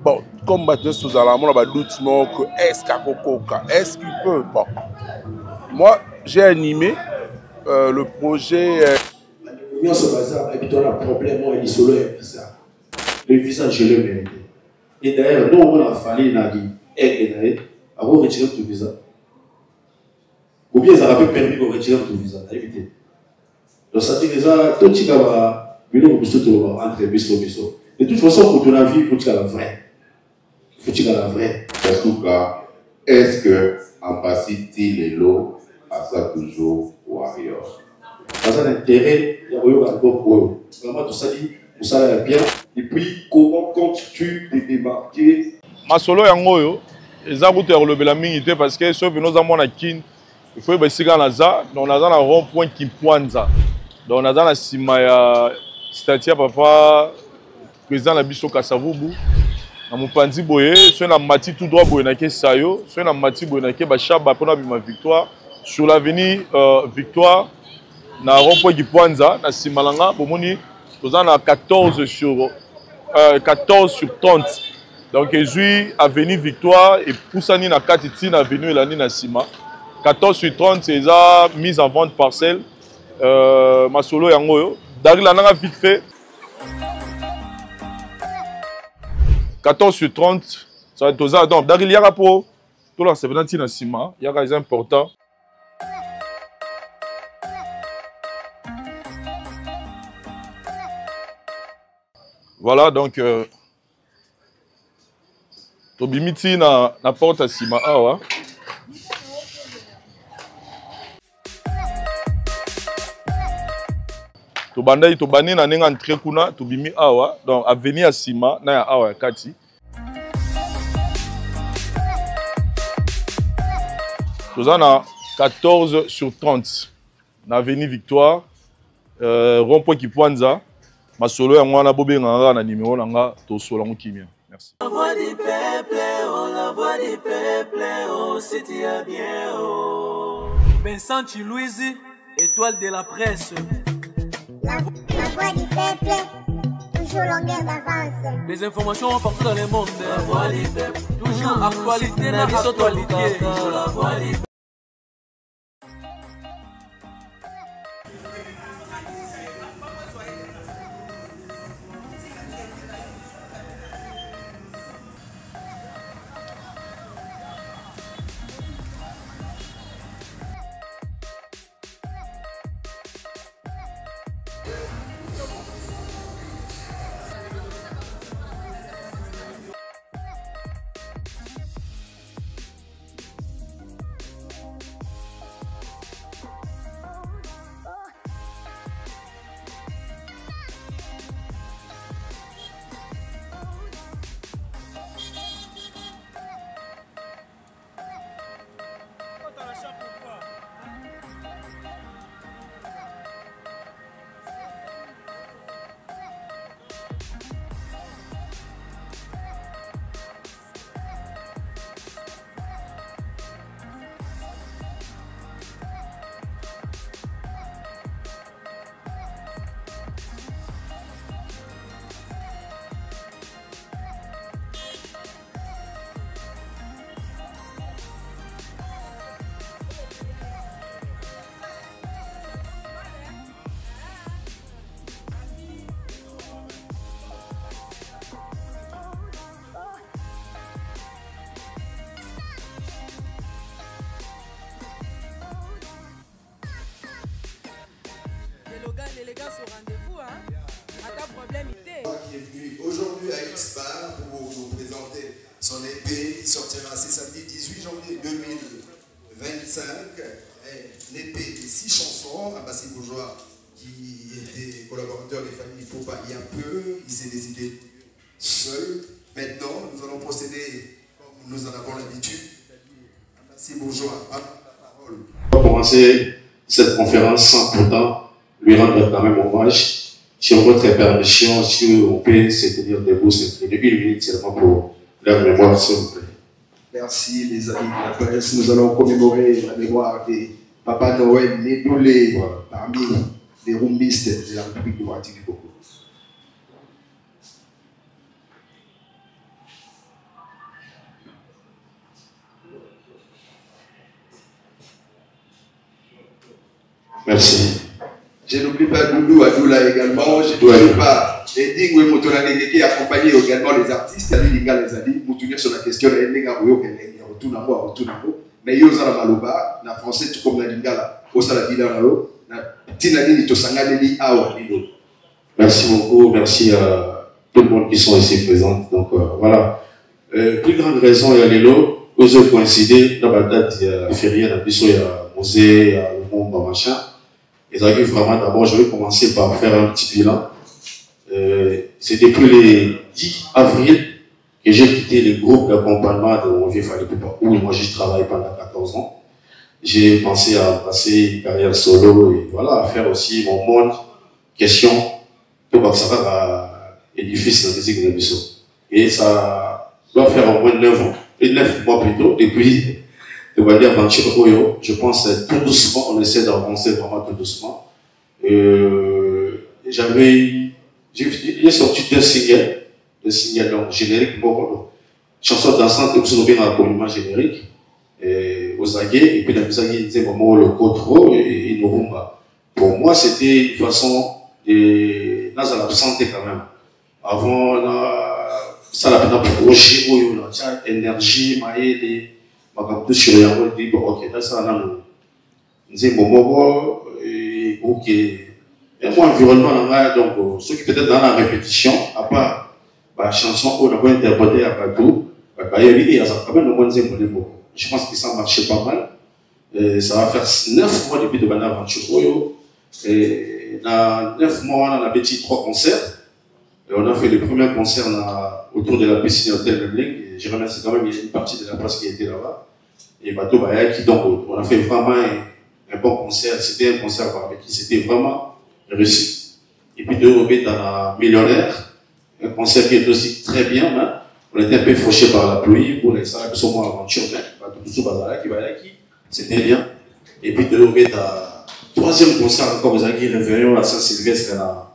bon, comme maintenant, sous on a doute que est-ce est-ce qu'il peut? Bon, moi, j'ai animé le projet. Nous sommes un problème, moi, il solo un visa. Le visa, je le mérite. Et d'ailleurs, nous, on a fallu avoir retiré ton visa. Ou bien, ça aurait permis de retirer ton visa. Donc, ça dit déjà, tout ce qui va venir au bout de entre biso. De toute façon, pour ton avis, il faut que tu aies la vraie. Il faut que tu aies la vraie. En tout cas, est-ce que Ampassi Lelo a ça toujours warrior? Ça a l'intérêt, il y a un bon vraiment, tout ça dit, ça va bien. Et puis, comment comptes-tu te démarquer? Ma solo yango, ils ont relevé la minute parce que ceux qui nous ont kin, il faut que siga naza, donc naza na rond-point qui poinza. Donc naza na sima statue papa président la biso Kasavubu. Na mopanzi boye, soit na mati tout droit boye na ke sayo, soit na mati boye na ke bachaba pour na bima victoire sur l'avenue Victoire. Na rond-point qui poinza na simalanga bomoni toza na 14 sur 30. Donc je avenue Victoire et poussani na katiti na avenue Elani na sima 14 sur 30 c'est ça mise en vente parcelle ma solo yango yo dari la nanga vite fait 14 sur 30 ça toza donc dari liaka po to la c'est venanti na sima yaka est important. Voilà donc tobimiti na porte à sima awa. Tobani na nenga entrée kuna tobimi awa donc avenue à sima na ya awa kati. Toza na 14 sur 30 na avenue Victoire rond-point Kipwanza. Ma solo ya mwana bobe nganga na numéro nanga to solo kimia. Merci. La voix du peuple, oh la voix du peuple, oh c'était bien oh. Vincent Chilouise, étoile de la presse. La voix du peuple, toujours longueur d'avance. Les informations partout dans le monde. La voix du peuple, toujours actualité na actualité. La voix du peuple. L'élégance au rendez-vous, hein? À ta problème, qui est venu aujourd'hui à X-Bar pour nous présenter son EP qui sortira ce samedi 18 janvier 2025. Une EP de 6 chansons. Ampassi Bourgeois qui était collaborateur des familles Popa il y a peu, il s'est décidé seul. Maintenant, nous allons procéder comme nous en avons l'habitude. Ampassi Bourgeois, à la parole. On va commencer cette conférence sans pourtant lui rendre quand même hommage. Sur votre permission, si on peut se tenir debout, c'est une minute seulement pour leur mémoire, s'il vous plaît. Merci les amis de la presse. Nous allons commémorer la mémoire des Papa Noël Nédoulé parmi les rumbistes de la République démocratique du Congo. Merci. Je n'oublie pas Doudou Adoula également. Je n'oublie pas Edingwe Motonanege qui accompagne également les artistes. Ali Linga les Ali. Moutounia sur la question de Nenga Boyo Kenenga. Retournamo. Mais yo zala maloba. Na français tout comme la Lingala. Osala Dina Nalo. Na Tinani Tosanga Neli Awa Nilo. Merci beaucoup. Merci à tout le monde qui sont ici présents. Donc voilà. Plus grande raison, il y a les lots. Ils ont coïncidé dans la date fériée. Il y a musée, il y a le monde, machin. Et ça vraiment, d'abord, je vais commencer par faire un petit bilan. C'est depuis le 10 avril que j'ai quitté le groupe d'accompagnement de mon vieux Fali Poupa, où moi j'ai travaillé pendant 14 ans. J'ai pensé à passer une carrière solo et voilà, à faire aussi mon monde, question, pour que ça va édifice dans les églises de Bissau. Et ça doit faire au moins 9 ans, et 9 mois plutôt, depuis. Je pense tout doucement, on essaie d'avancer vraiment tout doucement. J'ai sorti deux singles donc génériques, bon, chanson dansante, nous sommes bien dans l'accompagnement générique, aux aguets, et puis la musique disait vraiment le Kotro et Norumba. Pour moi, c'était une façon de dans la santé quand même. Avant, ça l'a fait un projet, énergie, maïe, je suis dit, ok, ça là, nous avons ok. Et moi, environnement, donc, ceux qui peut-être dans la répétition, à part la chanson qu'on a interprétée à Patou, je pense que ça marchait pas mal. Ça va faire 9 mois depuis de Bana Aventure. Et dans 9 mois, on a fait 3 concerts. Et on a fait le premier concert autour de la piscine Hôtel Mebling. Je remercie quand même, il y a une partie de la presse qui était là-bas. Et Bateau Bayaki, donc on a fait vraiment un bon concert. C'était un concert avec qui c'était vraiment réussi. Et puis de remettre dans la Millionnaire, un concert qui est aussi très bien. Hein. On était un peu fauché par la pluie pour les salles qui sont moins aventure. C'était bien. Et puis de remettre à troisième concert encore aux Agui Réveillon à Saint-Sylvestre dans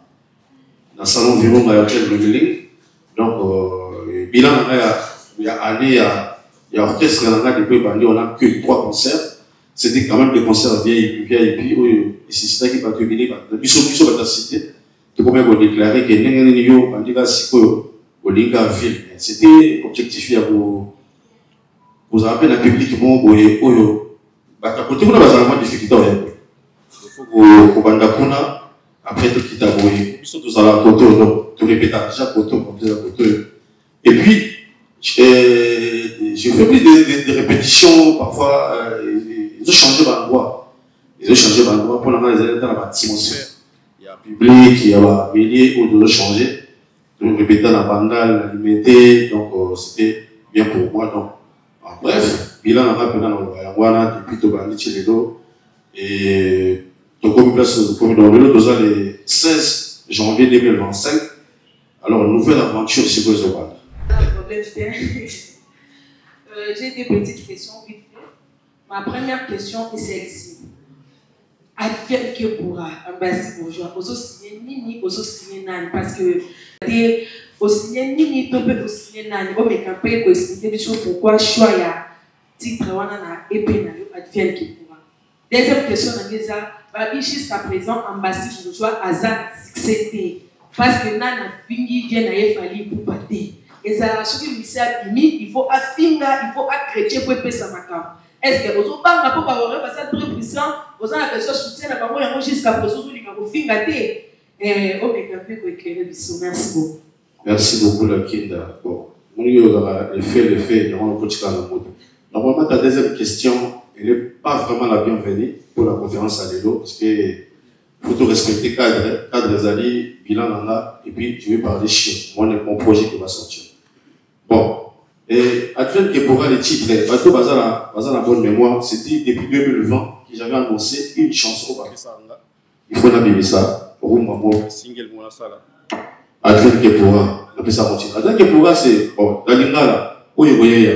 le salon Viron à l'hôtel Mebling. Donc, bilan, il y a année, il y a orchestre depuis on n'a que 3 concerts. C'était quand même des concerts VIP. Et c'est ça qui va terminer. Le Bissau va citer. Tout comme on déclaré que Nengenio, on dit au Linga Ville. C'était objectif pour vous rappeler un public où côté on a vraiment difficulté. Il faut que après tout quitter Ils sont tous à la côté, tout répéter déjà côté. Et puis, j'ai fait plus de répétitions, parfois, ils ont changé d'endroit. Ils ont changé d'endroit pour l'instant, ils étaient dans la atmosphère. Il y a un public, il y a un millier, où ils ont changé. Donc, répéter dans la vandale, la limité, donc c'était bien pour moi. Donc, bref, bilan en rappel dans le Wayangwana, depuis Tobani Chiledo, et Tokomi Place le 16 janvier 2025. Alors, nouvelle aventure sur Gozobal. J'ai des petites questions vite fait. Ma première question est celle-ci. Advienne que pourra, ambassade bourgeois, aux signer Nini, aux signer Nani, parce que aux signer Nini, tu peux signer Nani, on me campagne pour expliquer pourquoi choix ya titre wana épée na advienne que pourra. Deuxième question, jusqu'à présent, ambassade bourgeois Azad succédé, parce que Nana Fingi vient à Fali pour partir. Et ça, ce qui il faut affiner, il faut accréditer pour payer sa macam. Est-ce que vous avez un peu de parce que très puissant, vous avez un peu de soutien à la jusqu'à présent, vous avez merci beaucoup. Merci beaucoup, la Kinda. Bon, le fait, normalement, ta deuxième question, elle n'est pas vraiment la bienvenue pour la conférence à l'élo, parce que faut tout respecter cadre Zali, bilan Nana, et puis je vais parler chien. Moi, mon projet qui va sortir. Bon, et advienne que pourra les titres, Bateau Bazar la bonne mémoire, c'était depuis 2020 que j'avais annoncé une chanson au il faut l'abîmer ça, au moment single mon sala. Advienne que pourra, après ça continue. Advienne que pourra, c'est bon, dans l'ingala, où il y a.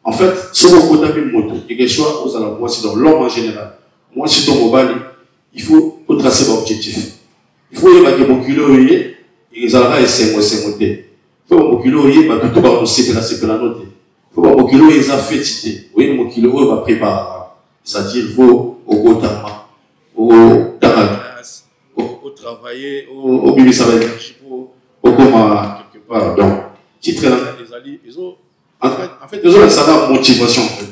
En fait, ce qu'on a mis moto, quelque chose, vous allez voir, c'est dans l'homme en général. Moi, si ton mobile, il faut tracer l'objectif. Il faut y avoir mon kilo, et ils allaient essayer monter. Il faut mon kilo, il va tout avoir c'est la note. Il faut mon kilo, ils ont fait titer. Oui, mon kilo, il va préparer. C'est-à-dire, il faut au Gotama. au travailler, au bébé énergie pour comment quelque part. Donc, titre les alliés, en fait, ils ont la motivation. En fait.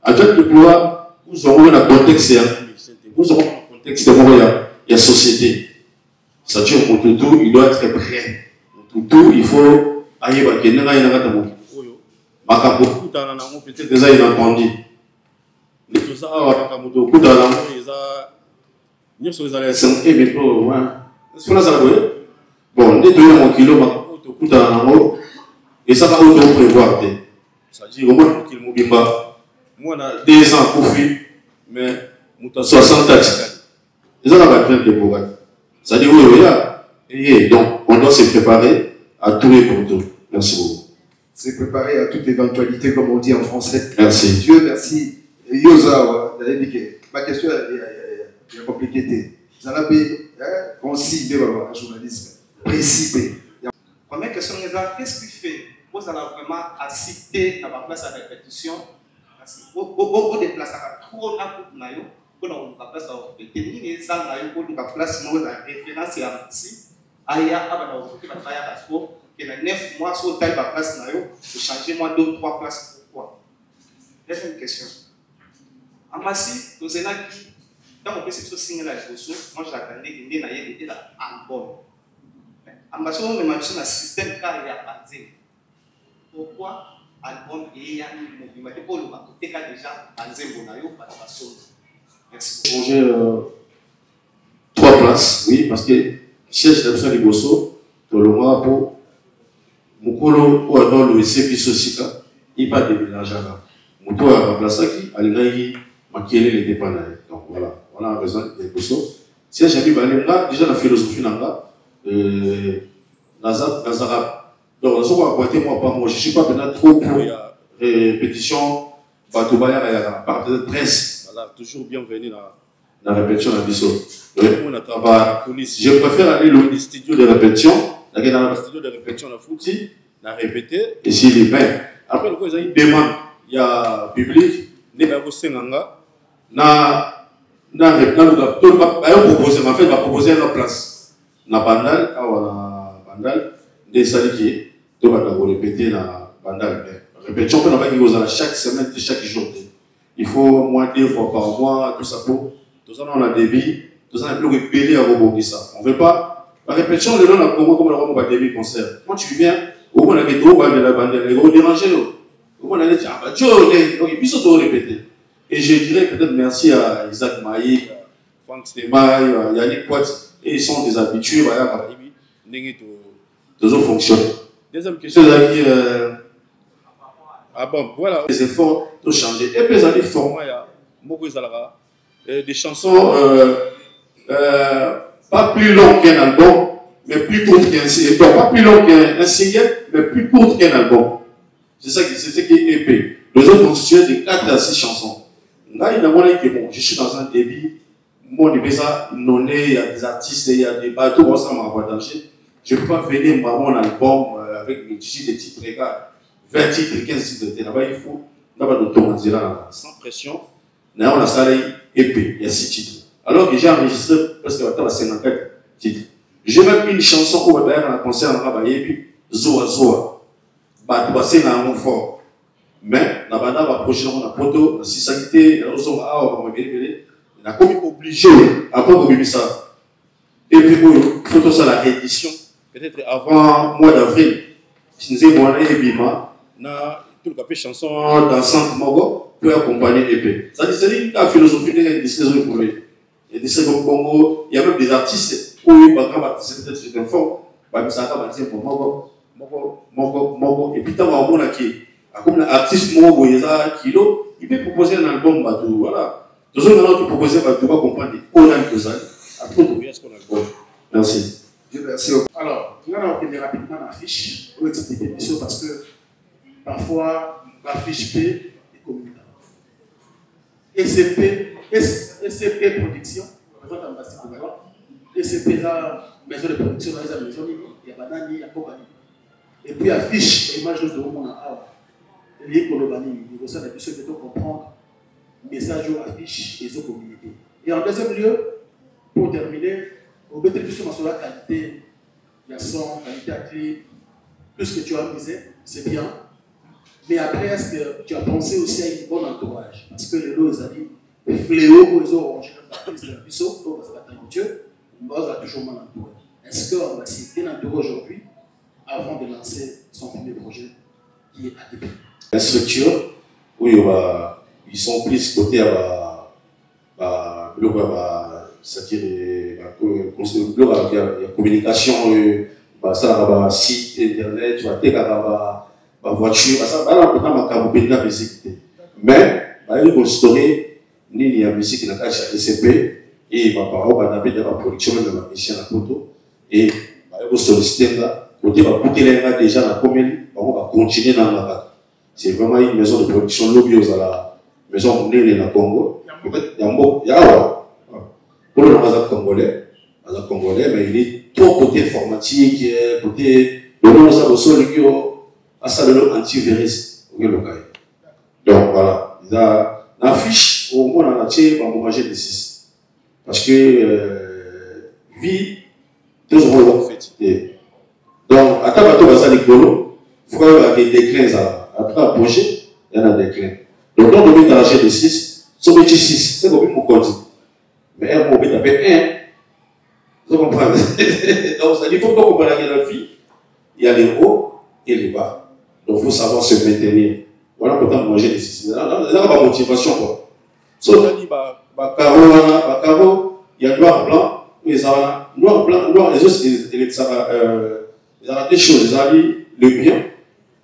Avec le pouvoir, vous aurez un contexte, vous aurez un contexte il y a société. Ça veut dire que tout, il doit être prêt. Tout, il faut aller à Kenya, il y a beaucoup de peut-être déjà inattendu. Les tout ça, beaucoup de nous sommes allés à Saint-Étienne, mais bon, les deux mon kilo, tout en haut, et ça va autant prévoir. Ça dit, au moins, qu'il m'a dit, moi, on a 2 ans pour faire, mais 60 ans. Et ça va être de pouvoir. Ça dit, oui, là. Et donc, on doit se préparer à tout et pour tout. Merci beaucoup. Se préparer à toute éventualité, comme on dit en français. Merci. Dieu merci. Yosa, ma question est compliquée. Vous en avez concis de le journalisme. Précis. Première question, qu'est-ce qui fait vous allez vraiment assister dans la place à répétition? Vous déplacez trop la coupe naïo, vous n'avez pas place à répéter. Vous avez la place à référence à ici. Aya, vous avez 9 mois sur taille la place naïo, vous changez moi 2 ou 3 places. Pourquoi? Deuxième question. En Massi, vous avez dit, quand on peut se signer la chose, moi j'attendais qu'il y ait un album. En Massi, on me mentionne un système car il y a pas de. Pourquoi album et un mouvement pour le côté déjà en Zembonayo par la façon. Merci. Changer 3 places, oui, parce que siège d'Absa de Bosso, dans le mois pour Mukolo ou alors le CP Sosika, il n'y a pas de mélange là. Mouto a remplacé qui a maquillé les dépanneurs. Donc voilà, on a raison de Bosso. Siège Abi Balenga, déjà la philosophie là, Nazara. Donc, moi, je ne suis pas maintenant trop pour répétition, par de presse. Voilà, toujours bienvenue dans la répétition de la mission. Je préfère aller dans le studio de répétition, dans le studio de répétition, la répéter, et s'il est bien. Après, il y a une demande, il y a public, il y a proposer une place. Na bandal, des salariés. On va répéter la bandale. Répétition, on va chaque semaine, chaque jour. Il faut au moins 2 fois par mois, tout ça pour. Tout ça, on a des billes, tout ça, on a plus répéter à rebondir ça. On ne veut pas. La répétition, le long, comme on va début concert. Quand tu viens, au moins, on a des gros de la bandale, les gros dérangés. Au moins, on a dit, ah, bah, Dieu, donc, il puisse répéter. Et je dirais peut-être merci à Isaac Maï, Franck Stémaï, Yannick Poit, et ils sont des habitués, voilà, toujours fonctionne. Deuxième question, ah bon, voilà, les efforts ont changé. Et puis, les formats, il y a des chansons pas plus longues qu'un album, mais plus courtes qu'un single. Pas plus longues qu'un single, mais plus courtes qu'un album. C'est ce qui est épais. Les autres constituent de 4 à 6 chansons. Là, il y a un qui est bon. Je suis dans un débit. Moi, il y a des artistes, il y a des bateaux, ça m'a partagé. Je ne peux pas venir mon album avec des titres, regarde, 20 titres, 15 titres. Là-bas, il faut sans pression. Là, on a ça épais, il y a 6 titres. Alors que j'ai enregistré presque 54 titres. J'ai même une chanson où on a un concert en Rabaye, puis Zoa Zoa. C'est un fort. Mais, la bande va approcher dans la photo, si ça était, on a comme obligé à prendre ça. Et puis, photo ça la réédition. Peut-être avant mois d'avril, si nous avons un Bima, tout le capé chanson dans Centre Mogo peut accompagner épée. Ça dit, c'est la philosophie des saisons pour lui. Il y a des saisons Congo, il y a même des artistes où il y a c'est un fort, ça va dire pour Mogo, et puis, tu as un qui comme l'artiste Mogo, il peut proposer un album, voilà. Tous les gens qui proposent, tu vas comprendre, on a que ça. Après, on ce qu'on a. Merci. Merci. Alors, nous allons revenir rapidement à l'affiche pour expliquer l'émission parce que parfois l'affiche P est communautaire. SCP Production, présente en Bastille Gouvernement. SCP, la maison de production, la maison, il y a Banani, il y a Bobani. Et puis affiche, l'image de mon art. Il y a Kolobani, il y a ça, la question de comprendre. Message ou affiche et aux communautés. Et en deuxième lieu, pour terminer, au bénéfice de la qualité, la son, qualité à clip, tout ce que tu as misé, c'est bien. Mais après, est-ce que tu as pensé aussi à une bonne entourage? Parce que les lots, ils ont dit, fléau, ils ont rangé l'artiste de Bissot, donc c'est pas talentueux, on va toujours mal entouré. Est-ce qu'on va s'y bien entourer aujourd'hui avant de lancer son premier projet qui est ADP? La structure, oui, ils sont plus côté à c'est-à-dire la communication, ça site internet, tu vas ma voiture, ça va pas la musique. Mais il faut instaurer la musique dans la SCP et ma parole va taper dans la production de la mission à photo et il faut solliciter là, côté va coûter les déjà dans la commune, on va continuer dans la. C'est vraiment une maison de production lobby à la maison née dans le Congo. Il y a pour le Congolais, mais il est trop côté informatique, côté le nom ça au sol qui a ça le antivirus. Donc voilà, il y a une affiche au moins on a tiré pour manger des 6 parce que vie deux euros en fait. Donc à ta bateau ça les colos, il faut avoir des déclins après un projet, il y en a des déclins. Donc on doit mélanger des 6, son métier 6, c'est comme mon code. Mais un mot, il appelle 1. Vous comprenez? Donc, il faut comprendre que dans la vie, il y a les hauts et les bas. Donc, il faut savoir se maintenir. Voilà pourquoi manger des 6. C'est la motivation. Quoi. Si on a dit, il y a noir, blanc, noir, blanc, noir, les autres, ils ont des choses. Ils ont dit le bien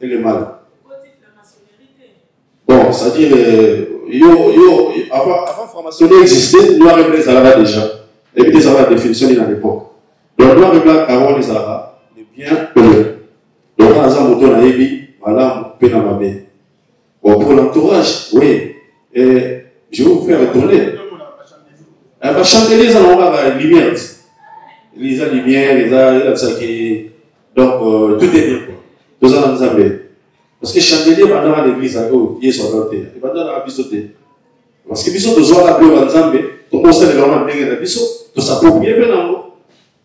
et le mal. Bon, c'est-à-dire, avant franc-maçonnerie existait, noir et blanc, ça là déjà. Et puis, ça va la définition à l'époque. Donc, noir et blanc, carreau, les arabes, les biens et le. Donc, dans un moto, on a dit, voilà, on peut dans ma main. Bon, pour l'entourage, oui. Et je vais vous faire retourner. Un chandelier, ça, on va la lumière. Les lumière, les ça qui. Donc, tout est bien. Tout ça, dans les amis. Parce que chandelier, pendant dans l'église, il est sur l'autre. Et pendant dans la bisoté. Parce que biso, tu as appelé au Nzambe, tu commences à le rendre bien biso, tu s'appropries bien dans l'eau.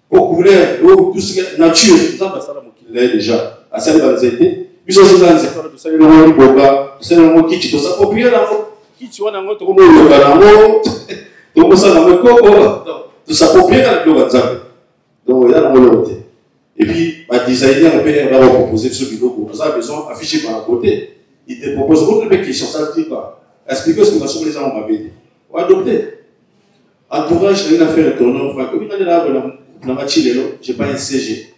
Pour couler, tout ce qui est nature, Nzambe, ça l'a déjà. À celle dans les étés, biso, c'est dans les états, tu sais, le roi du boga, tu sais, le roi qui tu s'appropries dans l'eau. Qui tu vois dans l'eau, tu commences à l'eau, tu commences à l'eau, tu s'appropries dans l'eau Nzambe. Donc, il y a l'eau. Et puis, le designer va proposer ce vidéo pour ça, besoin affiché par la côté. Il te propose beaucoup de questions, ça ne dit pas. Expliquez ce que nous sommes les gens ont fait. Ou adopter. Entourage, il a une affaire étonnante. Je n'ai pas un CG.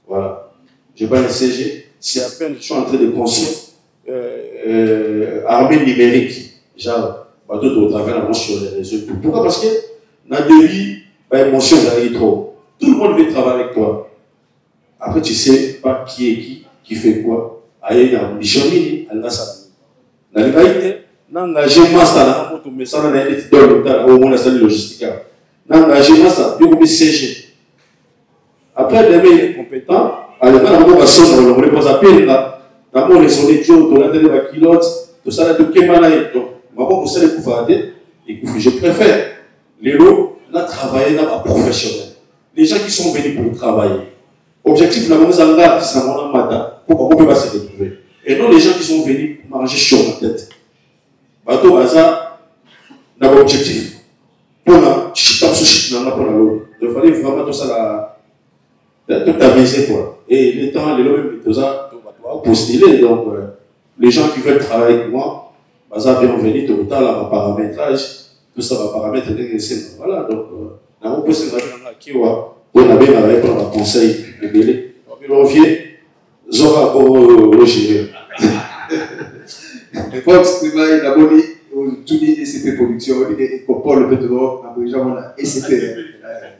Voilà. Je n'ai pas un CG. C'est à peine que je suis en train de construire armée numérique. Genre, tout au travers la manche sur les réseaux. Pourquoi? Parce que dans la vie, l'émotion, j'arrive trop. Tout le monde veut travailler avec toi. Après, tu ne sais pas qui est qui fait quoi. Aïe, il y a une mission, elle va s'amener. Dans les réalités, n'engagez pas ça, mais ça, on a été dans le temps, au moins la salle logistique. N'engagez pas ça, il faut CG. Après, demain, il est compétent. Alors, on va sonner, on ne pas appeler là. D'abord, les sonnets, on a des kilotes, tout ça, tout qui est malade. Donc, pour ça, les coups fardés, je préfère les lots, là, travailler dans la professionnelle. Les gens qui sont venus pour travailler. Objectif, la mauvaise engagement, c'est un matin, pour qu'on ne peut pas se retrouver. Et non les gens qui sont venus manger chaud la tête. Bateau Baza n'a pas d'objectif. Pour la chita sushi, n'a pas la loi. Il fallait vraiment tout ça tout aviser quoi. Et les temps, les lois, tout ça, postuler. Donc, les gens qui veulent travailler avec moi, Baza vient venir tout le temps, là, paramétrage, tout ça va paramètre les voilà. Donc, on peut se mettre dans la kiwa. On a bien avec un conseil de Bélé. On vient, Zora pour gérer. Fox, tu vas d'abord tout dit SCP Production, et Paul le Pétro, après Jean SCP.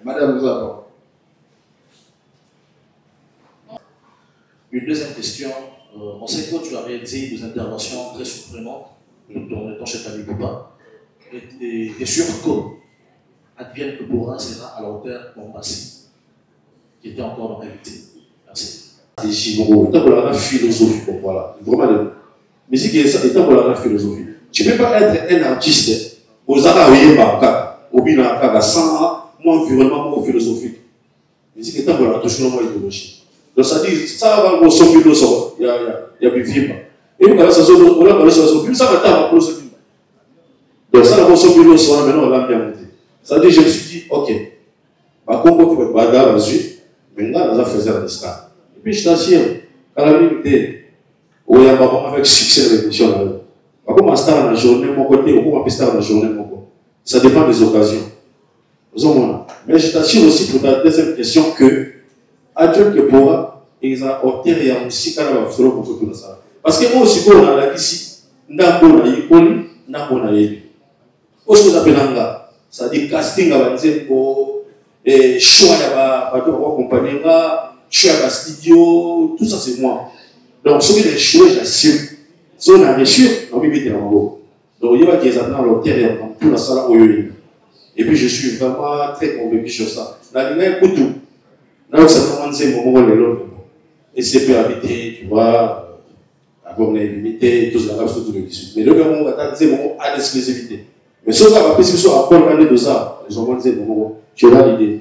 Madame Zora. Une deuxième question. On sait que tu as réalisé des interventions très surprenantes dans le temps chez Famille Poupa. Et sûr que Advienne Kebora sera à la hauteur de Mombassi, qui était encore dans l'invité. Merci. C'est Jiboro, il y a la philosophie pour voilà. Vraiment, musique est pour la philosophie. Tu ne peux pas être un artiste aux Arabes. au bilan à 100 mon environnement, mon philosophique. Mais c'est que tant qu'on a toujours mon idéologie. Donc ça dit, ça va au sommet de ça, il y a des films. Et on a ça sur le film, ça va être pour ce film. Donc ça va au sommet de ça, maintenant on va bien monter. Ça dit, je me suis dit, ok, par contre, on peut pas dar là-dessus, maintenant on va faire des stars. Et puis je t'assure, quand la minute, on y a pas avec succès de l'émission là. Par contre, ma star dans la journée, mon côté, ou ma star dans la journée, mon côté. Ça dépend des occasions. Mais je t'assure aussi pour ta deuxième question que Adieu que pourra, ils ont obtenu aussi quand on va faire beaucoup de ça. Parce que moi aussi, on a là ici, on a eu, on a eu. Aussi, on a appelé ça dit casting à Banzé pour choix à la compagnie, choix à la studio, tout ça c'est moi. Donc, ce qui est choix, j'assume. Si on a reçu, on peut mettre dans le donc, il y a des années à l'intérieur, pour la salle où il y a. Et puis, je suis vraiment très convaincu sur ça. Dans les mains, tout. Là, ça commence à moment où les autres. Et c'est peut habiter, tu vois, avoir une limité, tout ça, tout le discuter. Mais le moment où on va dire, moment à l'exclusivité. Mais si on va passer sur un point de ça, les gens vont dire, moment, tu as l'idée.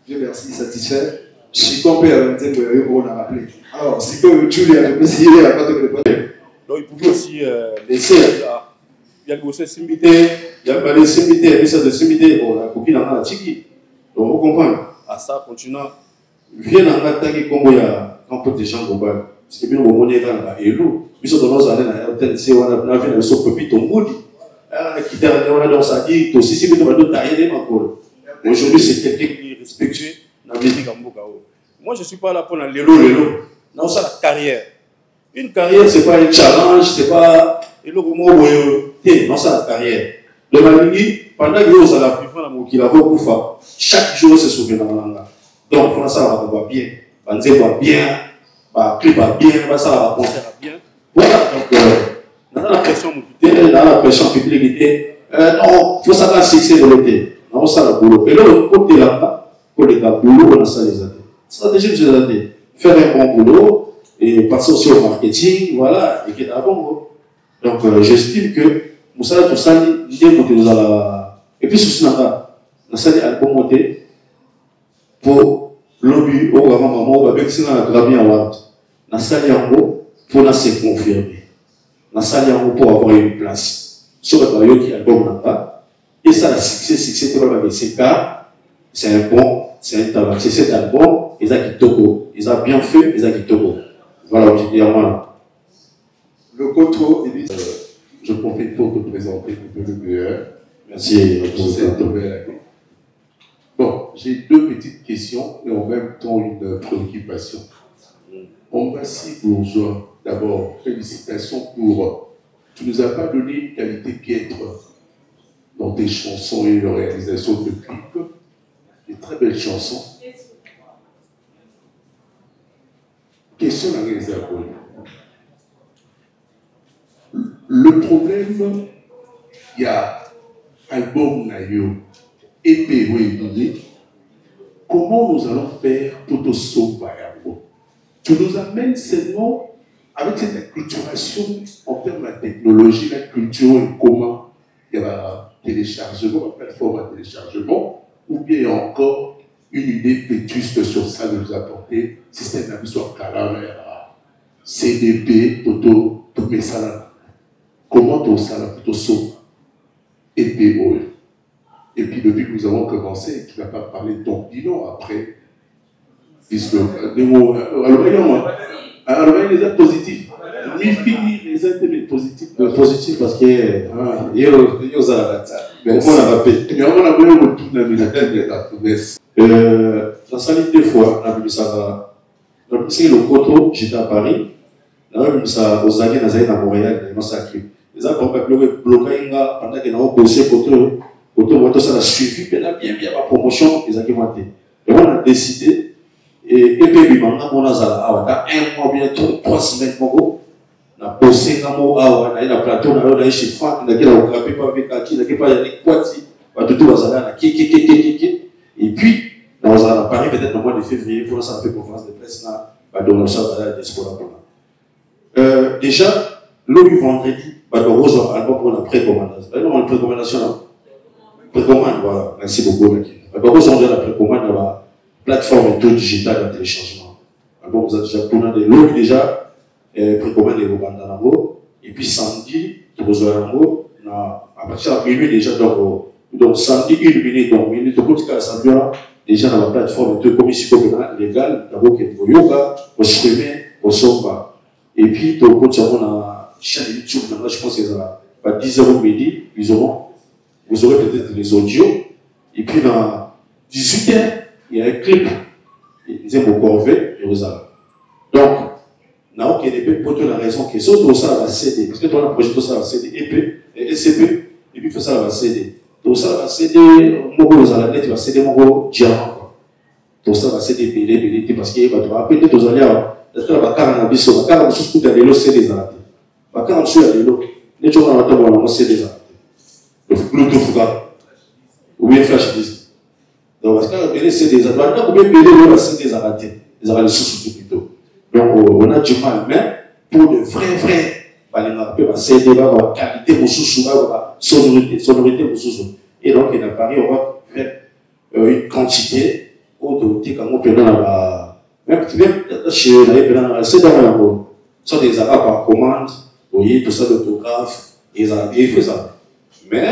Dieu merci, satisfait. Je suis compris avec ce qu'on a rappelé. Alors, si tu as le plaisir, il n'y a pas de réponse. Donc, il pouvait aussi laisser. Il y a le gosse simité, il y a le simité, il y a le simité, bon, la copine en a la tiki. Donc, vous comprenez. À ça, continuant. Viens dans la tagi comme il y a un peu de gens global. Parce que bien, on est dans la élo. Puis, dans nos années, on a vu un saut petit au mood. Qui on a dans sa dit, aussi, si vous avez taillé encore. Aujourd'hui, c'est quelqu'un qui est respectué dans la musique en Bokao. Moi, je ne suis pas là pour l'élo. Non, c'est la carrière. Une carrière, ce n'est pas un challenge, ce n'est pas. Non, c'est la carrière. Le Malingi, pendant que vous allez vivre chaque jour, c'est sauvé dans la langue. Donc, pour ça, on va bien. Banzé va bien, le clip va bien, ça va concert va bien. Voilà, donc, dans la pression publique, non, il faut savoir succès de l'été. Non, ça le boulot. Et là, côté là-bas, côté boulot, on a ça les années. Stratégie de les années. Faire un bon boulot et passer aussi au marketing, voilà, et qui est bon. Donc, j'estime que Moussa tout ça, et puis, sous ça, on a album monté pour l'objet au grand maman, avec ça, on a gravé en Ward. On a sali en haut pour la se confirmer. On a sali en haut pour avoir une place. Sur le période qui album n'a pas. Et ça, le succès, tout le monde c'est car c'est un bon, c'est un talent. C'est cet album, ils ont qui togo. Ils ont bien fait, ils ont qui togo. Voilà, obligatoirement. Le contrôle, il dit. Je profite pour te présenter le meilleur. Merci. Bon, j'ai deux petites questions et en même temps une préoccupation. Ombassi Bourgeois, d'abord, félicitations pour. Tu ne nous as pas donné une qualité piètre dans tes chansons et la réalisation de clips. Des très belles chansons. Question à réservoir. Le problème, il y a album Nayo, épée ou comment nous allons faire pour te sauver? Tu nous amènes seulement avec cette acculturation en termes de technologie, la culture et comment il y a téléchargement, la plateforme à téléchargement, ou bien il y a encore une idée vétuste sur ça de nous apporter, système d'habitude calamère, CDP, tout ça là. Comment tout ça là, plutôt sauve et POE. Et puis depuis que nous avons commencé, tu ne vas pas parler de ton bilan après. Puisque alors il y a des positifs. Il finit les êtres positifs. Positif parce que il y a la salle deux fois, on a vu ça. C'est le Coto, j'étais à Paris. On a vu ça aux années, à Montréal, dans sa clé. Les gens ont bloqué pendant qu'ils ont bossé Coto, ça a suivi, puis bien la promotion, ils ont monté. Et on a décidé. Et puis, on a un mois, bientôt 3 semaines, on a posé un mot, on a un plateau, on a chez Franck, on a grappé pas avec qui, on a pas avec Kwati, on a tout et puis, on a Paris peut-être au mois de février, pour ça, on fait conférence de presse, on a donné ça à la diaspora. Déjà, le vendredi, on a un album pour la précommandation. On a une précommandation là. précommande, voilà. Merci beaucoup, Naki. D'abord, aujourd'hui, la précommande dans la plateforme et tout digital de téléchargement. Alors, vous avez déjà tourné des lots déjà, précommande les Robandanamo, et puis samedi, Tobozoanamo, à partir de minuit déjà, donc samedi, 1 minute, donc minute, au côté de la samedi, déjà dans la plateforme de commission légale, d'abord, qu'il y a yoga, au streaming, au sofa. Et puis, au côté de la chaîne YouTube, je pense que à 10h midi, vous aurez peut-être les audios. Et puis, dans 18h, il y a un clip. Ils aiment beaucoup Corvée et Rosa. Donc, n'a aucun épée pour la raison que c'est tout ça va céder. Parce que toi, le projet, tout ça va céder épée et SCP. Et puis, ça va céder. Tout ça va céder, mon gros, la net va céder mon gros diamant. Tout ça va céder, belé, parce qu'il va te rappeler, tous les alliés, la bacara na biso, bacara na sous à l'élo, c'est des arrêtés. Bacara na à l'élo, les gens dans la table, c'est des arrêtés. Le Bluetooth, ou bien flash disk. Donc, parce que belé, c'est des arrêtés. Ou bien belé, c'est des arrêtés. Des arrêtés sous plutôt. Donc, on a du mal, mais pour de vrais, c'est des qualité pour sonorité pour sous. Et donc, il a Paris, on va faire une quantité d'autres quand on peut dans la. Même chez c'est dans la mode. Ce sont des arabes par commande, vous voyez, tout ça d'autographe, et il fait ça. Mais,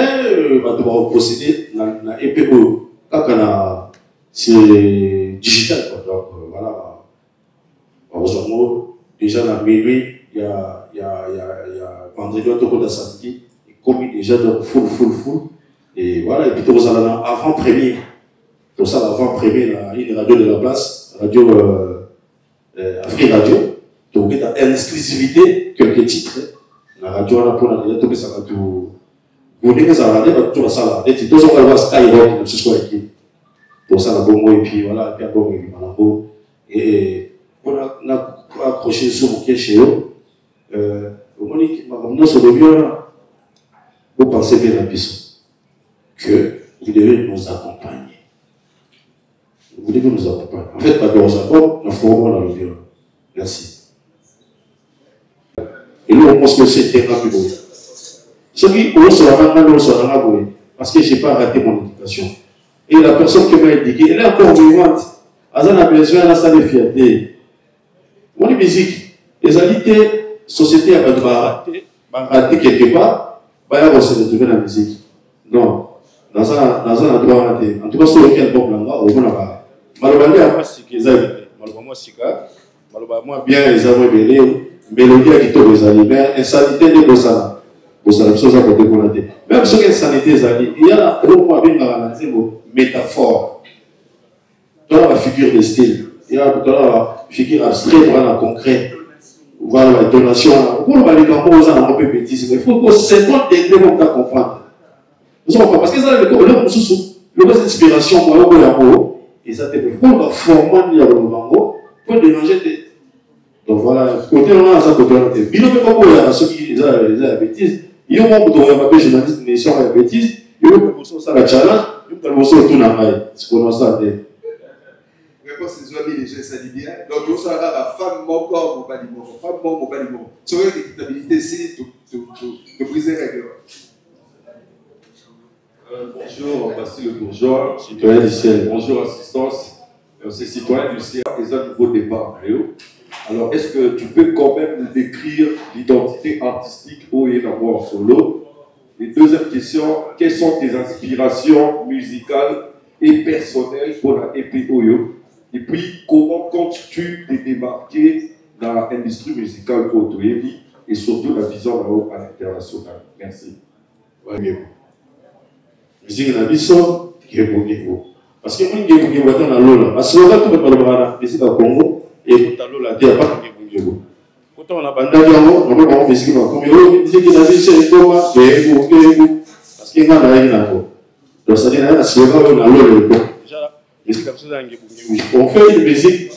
on va devoir procéder dans la EPO. Quand on a. C'est digital, quoi. Donc, voilà. Heureusement, déjà dans la minuit, il y a vendredi, au cours de samedi, il commis déjà donc full. Et voilà, et puis tout ça, avant-première. Tout ça, l'avant-première, une radio de la place, radio Afrique Radio. Donc, il y a une exclusivité, quelques titres. La radio, on a pour la radio, ça va tout. Vous voulez que ça va aller, tout va ça là. Et puis, tout ça, on va voir Skyrock, ce soit équipe. Tout ça, la bonne et puis voilà, et puis bon, et on a accroché sur mon pied chez eux. Vous pensez bien à que vous devez nous accompagner. Vous devez nous accompagner. En fait, pas de nous accompagner, nous ferons dans le vidéo. Merci. Et nous, on pense que c'est très rapide. Ce qui, parce que je n'ai pas raté mon éducation. Et la personne qui m'a indiqué, elle est encore vivante. Elle a besoin d'un salle de fierté. Mon musique, les alités, société a raté quelque part, on se retrouver dans la musique. Non, dans un endroit raté. En tout cas, sur lequel bon là, on va malheureusement, à moi, c'est que ça malheureusement, c'est que malheureusement, bien les amours belés, mélodie à qui tombe les alliés, mais insanité de Bossana. Bossana, chose à côté pour la tête. Même sur l'insanité, il y a un métaphore. Dans la figure de style, il y a la figure abstraite, voilà, concrète. Voilà, la donation. Pour les gamins, on a un peu bêtise, mais il faut que 50 degrés pour comprendre. Parce que ça, le reste d'inspiration, moi, au Yamo, et ça te fait pour former le Bango, pour déranger. Donc voilà, côté on a ça, côté on a des. Il ne peut pas voir ceux qui ont la bêtise. Il y a un peu de journaliste, mais sur la bêtise, il y a un peu de la challenge, il y a un peu de tout l'amaille. C'est qu'on a ça. Réponse des amis, les gens, ça dit bien. Donc, on sera la femme, mon corps, mon paliment. Femme, mon paliment. Sur l'équitabilité, c'est de briser les règles. Bonjour, Bastille Le Bourgeois, citoyen du ciel. Bonjour, assistance. C'est citoyen du ciel et un nouveau départ. Alors, est-ce que tu peux quand même nous décrire l'identité artistique au et en solo? Et deuxième question, quelles sont tes inspirations musicales et personnelles pour la EP Oyo? Et puis, comment comptes-tu te démarquer dans l'industrie musicale pour Toyebi et surtout la vision à l'international? Merci. Musique na biso qui est bongo. Parce que moi ngi bongo dans la lola. Parce que là tout le monde parle musique au Congo et tout à lola dia pas ngi bongo. Quand on a banda yango, on va musique au Congo. Musique na biso c'est quoi? Bongo. Parce que ngana na yango. Donc ça dit na slogan na lola. Déjà musique comme ça ngi bongo. On fait une musique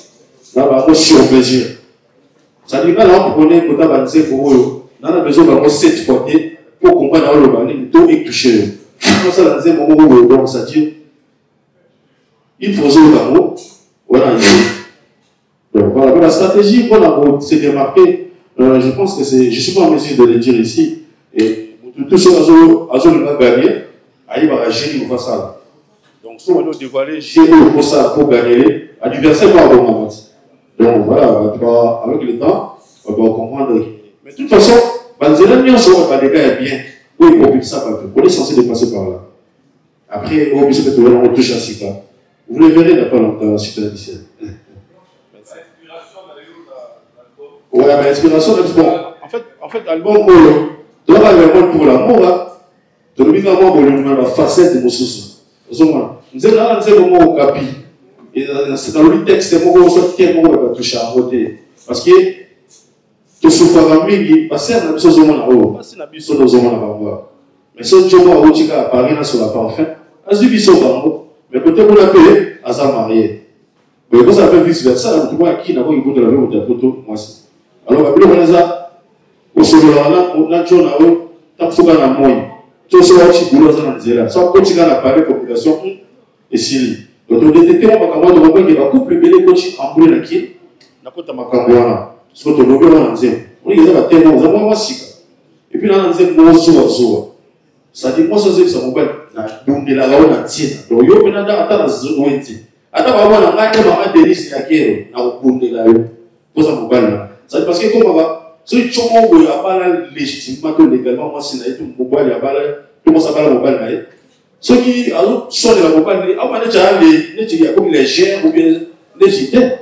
là bas sur mesure. Ça dit là on connaît pour ta banser pour eux. On a besoin d'avoir 7 fois pour comprendre le bani tout et toucher. Comme ça, dans un moment où donc ça dit, il faut jouer dans mot, voilà. Donc voilà, la stratégie pour se démarquer, je pense que c'est, je ne suis pas en mesure de le dire ici, et tout ce à gagner, il va gérer pour ça. Donc, si on doit dévoiler, gérer pour ça, pour gagner, l'adversaire va avoir un moment. Donc, voilà, avec le temps, on va comprendre. Mais de toute façon, Banzela, nous va des gars bien. Oui, pour ça, on est censé dépasser par là. Après, on peut trouver on touche à Sika. Vous le verrez dans pas longtemps, suite à la 17. Ouais, mais l'inspiration, en fait, l'album, tu vas avoir pour l'amour, tu vas avoir pour la facette de mon souci. Nous avons un moment au capi. C'est dans le texte, c'est mon sortir, mon va toucher à côté. Parce que tu souffres à midi, parce que c'est la chose au monde là-haut. C'est la chose au monde là-bas. Mais si tu vois où tu as apparaît sur la parfum, as-tu vu ça dans mais peut-être qu'on a payé à sa mariée. Mais quand ça fait vice versa, tu vois qui n'a pas eu de la vie ou de la photo, moi aussi. Alors, après, on a ça, au second-là, on a dit, on a eu, tant que ça, on a moins. Tout ça, on a dit, on a dit, on a dit, quand tu as parlé de population, et si, donc, on a dit, on va dire, on va couper le bébé, quand tu as embrouillé la qui, n'a pas de macamboana. Ce que tu as dit, on a dit, on a dit, on a dit, et puis, on a dit, on a dit, ça dit, moi, ça dit, ça m'a donc, il a la honte à tirer. Donc, il y a un attends, c'est ce attends, on a un délice à qui on a un la pour ça, c'est parce que, comme on va, si tu as pas légitimement que légalement, moi, c'est tout mobile, il y a pas tout le monde s'appelle mobile. Ceux qui sont de la mobile, on va déjà comme les chiens ou bien les chiens.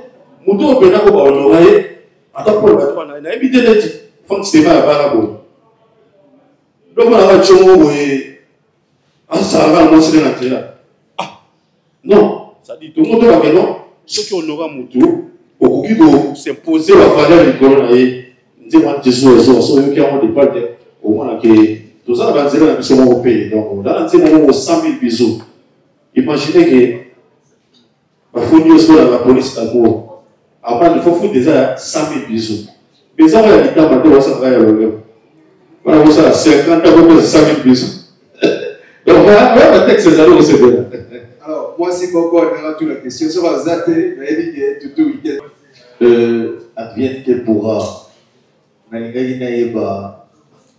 Mouton, on peut pas honorer. Attends, pour le bateau, on a évité d'être. Faut que c'est pas la barre. Donc, on a un chou et ça va annoncer l'intérieur. Ah, non, ça dit tout le monde va que non. Ceux qui honorent Mouton, au qui doit s'imposer la valeur du colonel, nous avons des choses qui ont des balles au moins que tout ça va dire que nous sommes pays. Donc, dans le moment où 100 000 bisous, imaginez que la fourniture de la police d'abord, après il faut foutre déjà 100 000 bisous. Mais ça va être maintenant, ça va être voilà, vous savez, 50 ans, 100 000 bisous. Donc, voilà, le texte, c'est alors c'est bien. Alors, moi, c'est Coco, on verra toute la question. Ça va zater, mais il dit que tout week-end. Advienne que pourra.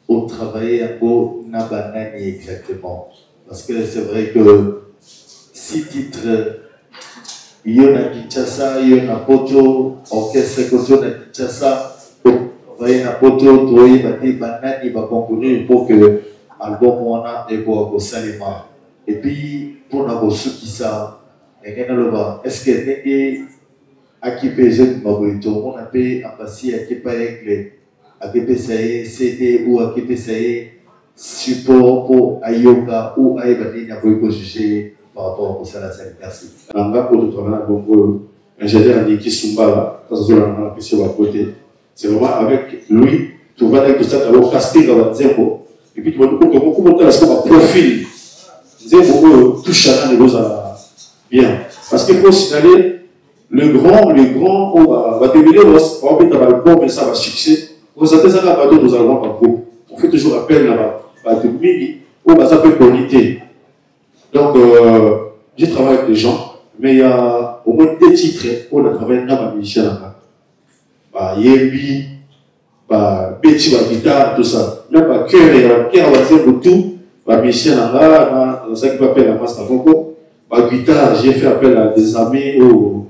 Au travailler un peu, n'a pas exactement. Parce que c'est vrai que si titres, il y a Kinshasa, il y a Poto, orchestre Koto na Kinshasa, il y a Poto, Toye, Banani, va concourir pour que l'album Wana et pour Salima. Et puis, pour nous qui ça, est-ce que n'est à qui pèse on a payé un passé à qui paye à qui paye CD ou à qui paye support pour Ayoka ou Aïbani n'a pas juger par rapport à ça. Merci. Nanga pour le travail à Bongo, ingénieur Niki Sumbala, ça se voit dans la question à côté. C'est vraiment avec lui, tu vas avec tout ça, tu vas casting dans Zembo. Et puis tu vas nous dire comment tu as un profil. Zembo touche à la négoce bien. Parce qu'il faut signaler le grand, on va terminer, on va mettre dans le bon, mais ça va succès. Vous savez, ça va nous allons par groupe. On fait toujours appel à de mini, on va s'appeler bonité. Donc, j'ai travaillé avec des gens, mais il y a au moins 2 titres où on a travaillé dans ma mission. Yébi, Betty, guitare, tout ça. Même cœur, on va dire pour tout. Ma mission, ça qui va appeler la master Coco. Guitare, j'ai fait appel à des amis où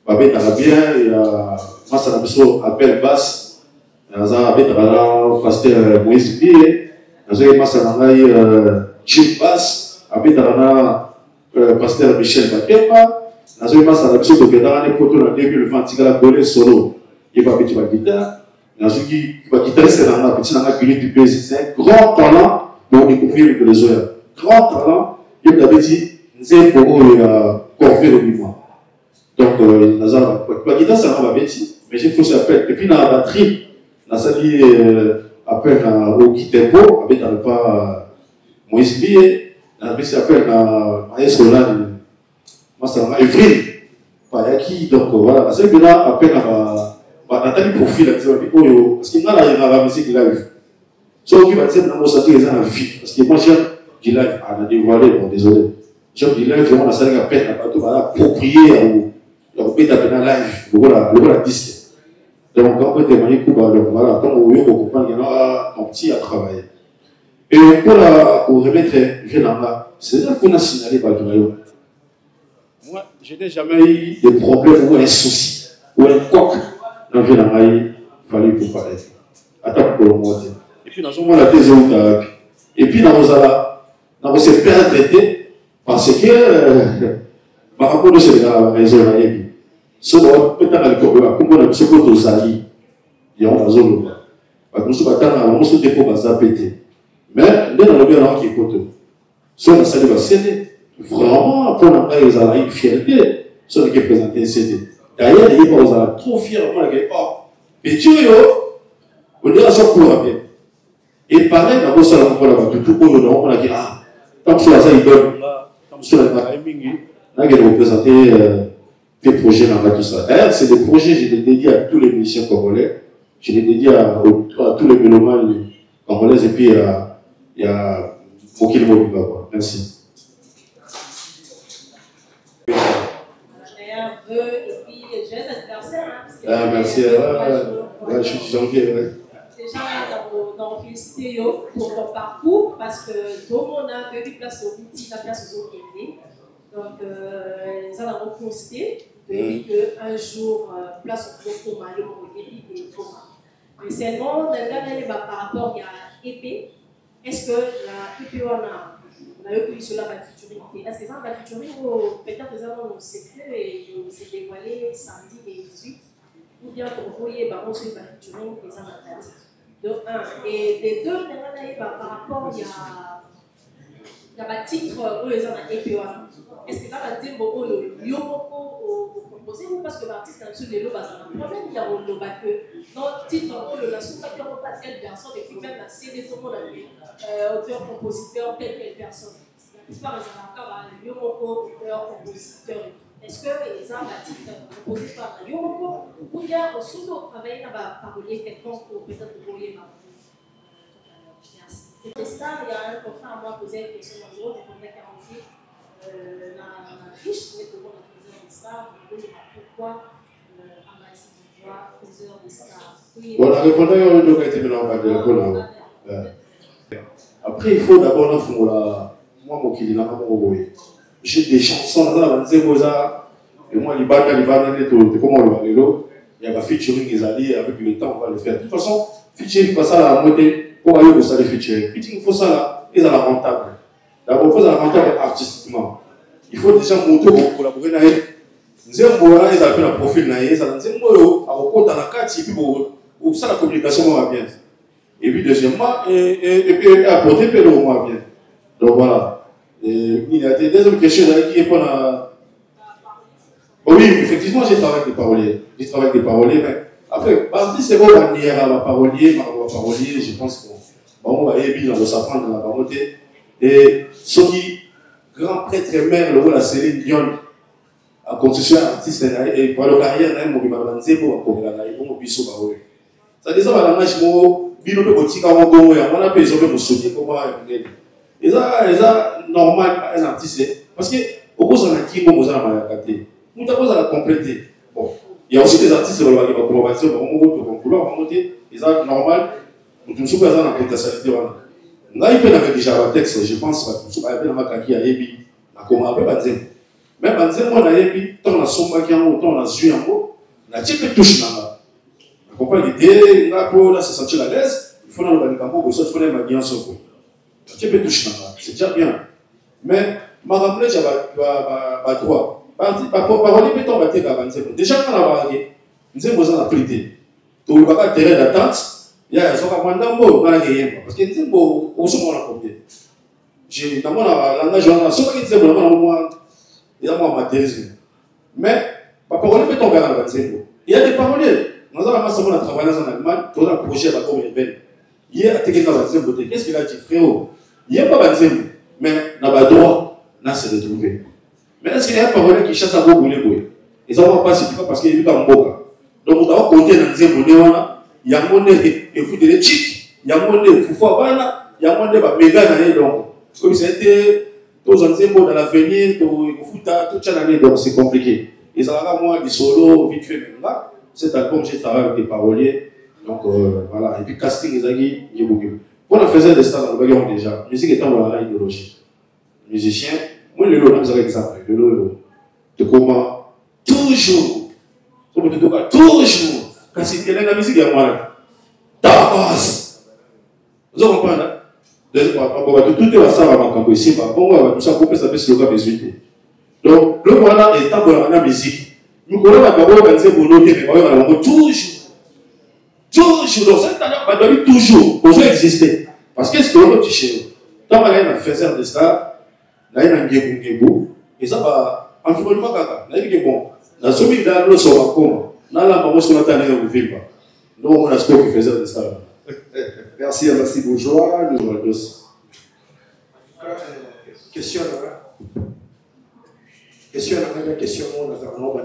Babet Arabien, il y a Massa Nabiso appel basse, il y a Babet Arabien, pasteur Moïse Bié, il y a Massa Nabiso Jim basse, Babet Arabien, pasteur Michel Bakemba, il y a Massa Nabiso de Bédara, les poteaux en 2020, il y a Golé Solo, il y a Babet Guitare, il y a Guitare, c'est un petit Nana du pays, c'est un grand talent pour découvrir les autres. Grand talent, il y a Babet. C'est pour confier le mouvement. Donc, la guitare, ça va bien, mais j'ai fait appel. Et puis, dans la batterie, on a sali appel au guitempo, avec un pas Moïse Bié, on a fait appel à Maïs Roland, à Evry, pas Yaki. Donc, voilà, c'est que là, appel à Nathalie Profil, parce qu'il y a la musique live. Ce qui va dire, c'est que la vie. Parce que moi, j'aime du live, on a dévoilé, bon, désolé. Je dis là, vraiment, ça a peine à approprier au bête à peine live, le disque. Donc, on peut témoigner que voilà, quand on veut comprendre, il y en a un petit à travailler. Et pour remettre Genanga, C'est-à-dire qu'on a signalé par le royaume. Moi, je n'ai jamais eu de problème ou un souci ou un coq dans le il fallait pour parler. Attends pour le mois. Et puis, dans ce moment, la thèse est et puis, dans nos se faire traiter parce que ma rapport de ce gars, la raison, la vie. Ce peut-être à l'époque, comme on a ce côté aux alliés, il y a un zone. Parce que nous avons un dépôt basé à péter. Mais, dans le bien, qui est côté. Si on a salué la CD, vraiment, pour nous, ils ont une fierté sur ce qui est présenté CD. D'ailleurs, ils sont trop fiers, on a dit, oh, mais tu vois, on dirait ça pour la paix. Et pareil, dans le salon, on a dit, ah, tant que ça, il donne, tant que ça, on a représenté des projets dans tout ça. D'ailleurs, c'est des projets, je les dédie à tous les musiciens congolais, je les dédie à tous les mélomanes congolais, et puis il y a Fokil Mobiba. Merci. Et puis, j'ai un adversaire. Ah, merci. Je suis janvier. Déjà, dans félicité pour ton parcours, parce que tout le monde a vu place au petit, la place aux autres. Donc, nous allons constater qu'un jour, place au Mayo, et Thomas. Mais seulement, par rapport à épée, est-ce que la épée, on a eu sur la featuring? Est-ce que ça va featuring ou peut-être que ça va nous secret et s'est dévoilé samedi et 18? Ou bien pour vous, il y a un featuring et ça va faire. De un. Et des deux, par rapport, il y a un titre où les gens ont épée. Est-ce que ça va dire que le Yomoko composé ou parce que l'artiste a reçu des lots, le problème, il y a un lot que dans le titre, la sous-facture, on passe telle personne et puis même la CD, tout le monde a auteur, compositeur, telle personne. Par exemple, encore un Yomoko, auteur, compositeur. Est-ce que les gens ont titre composé par un Yomoko ou bien au sous-lot, travailler à parolier quelconque ou peut-être vous voyez ma et ça, il y a un confrère à moi posé une question dans le jour, je voudrais garantir la fiche, mais que vous avez posé des stars, vous voulez pourquoi Amazie du Bois, poseur des stars. Bon, la répondeur, il été maintenant. Après, il faut d'abord, moi, j'ai des chansons là, et moi, il y a un featuring, ils allaient avec le temps, on va le faire. De toute façon, featuring, pas ça la moitié. Pour aller au stade de featuring, il faut ça là, ils sont rentables. D'abord, il faut ça rentable artistiquement. Il faut déjà montrer pour collaborer avec eux. Ils appellent un profil, ils ont la carte, et puis pour ça la communication va bien. Et puis deuxièmement, et puis apporter peu de mois bien. Donc voilà. Il y a des deuxièmes questions qui répondent à. Oui, effectivement, j'ai travaillé avec des paroliers. J'ai travaillé avec des paroliers, mais après, c'est bon, on y a parolier, je pense que. On va y aller s'apprendre dans la parenté. Et ceux qui, grand prêtre et mère, le rôle à Céline Dion, en construction artiste, et pour la carrière, on va lancer pour la carrière, on va puisse parler. Ça dit ça, on va lancer pour Bino de Botique à Mongo, et on a payé sur le soutien, comment et ça, normal, un artiste, parce que, au cause de la qui, on va la capter. Nous avons à la compléter. Bon, il y a aussi des artistes qui vont commencer, on va monter, et ça, normal. Nous sommes présents dans la potentialité. Nous avons déjà un texte, je pense, que nous sommes dans la kaki à Ebi, à comment on va dire. Même à dire, on a Ebi, tant on a Somba qui est en haut, tant on a Zui en haut, on a Tchèque touche dans la. On comprend l'idée, on a pour se sentir à l'aise, il faut dans le campo, il faut aller bien sur vous. Tchèque touche dans la, c'est déjà bien. Mais, ma rappelé, j'ai pas droit. Par parole, il peut tomber à avancer. Déjà, quand on a parlé, nous avons besoin d'appliquer. Donc, il va pas terrain d'attente. Il y a un peu de parce que c'est un peu au second la combien. J'ai dans mon langage, on a souvent dit que c'est vraiment matérialisme. Mais, ma parole peut tomber dans le cerveau. Il y a des paroliers. Nous avons travaillé en Allemagne, dans un projet à la Comédie. Il y a des cerveau. Qu'est-ce qu'il a dit, frérot? Il n'y a pas de cerveau. Mais, dans le droit, là, c'est de trouver. Mais est-ce qu'il y a un parolier qui cherche à vous bouler? Ils n'ont pas si parce qu'il y a un boca. Donc, vous avez compté dans le cerveau. Il y a un monde et vous des chics, il y a un monde de Foufouabana, il y a un monde de Méga, donc, comme c'était tous en zéro dans l'avenir, tout chaque année, donc c'est compliqué. Et ça va moi, des solos, vite fait, là, cet album, j'ai travaillé avec des paroliers, donc voilà, et puis casting, il y a beaucoup. Pour la faisait des stars dans le baguette déjà, musique étant dans la idéologie. musicien, moi, le lot, vous exemple, le lot, de comment, toujours, toujours, quand c'est la musique, il y a moi, d'avance. Vous comprenez? Tout est ça va manquer ici, tout ça, pour que ça puisse le cas résulter. Donc, le voilà est temps pour la musique. Nous connaissons la parole, mais toujours. Toujours, donc ça doit toujours, pour exister. Parce que c'est ce que tu cherches. Quand on a un faiseur de ça, là il y a un guébou, et ça va, environnement, là il y a un bon. Dans ce milieu là, nous sommes encore, dans la maman, on a tanné au film. Nous, on a ce qu'on faisait de ça. Merci, merci, bourgeois. Nous avons tous. Question là. Question là, question, nous avons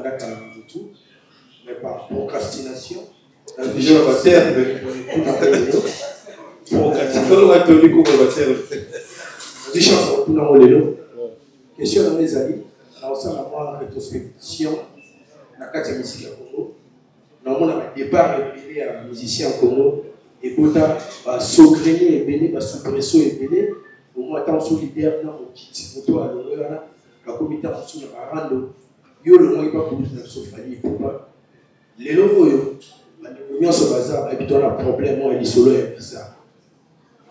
tout, mais par procrastination. Je vais faire question dans les amis, on a une rétrospection dans la carte musique au Congo. On a un départ révélé à musicien au Congo et pour ça, saugriner et béni, suppresso et béni, au moins tant solidaire dans le kit, moto à l'heure, la comité en dessous de la rando, yo le moins pas pour nous famille pour pas les logos. Nous sommes habitués à un problème, moi, il est solo et ça.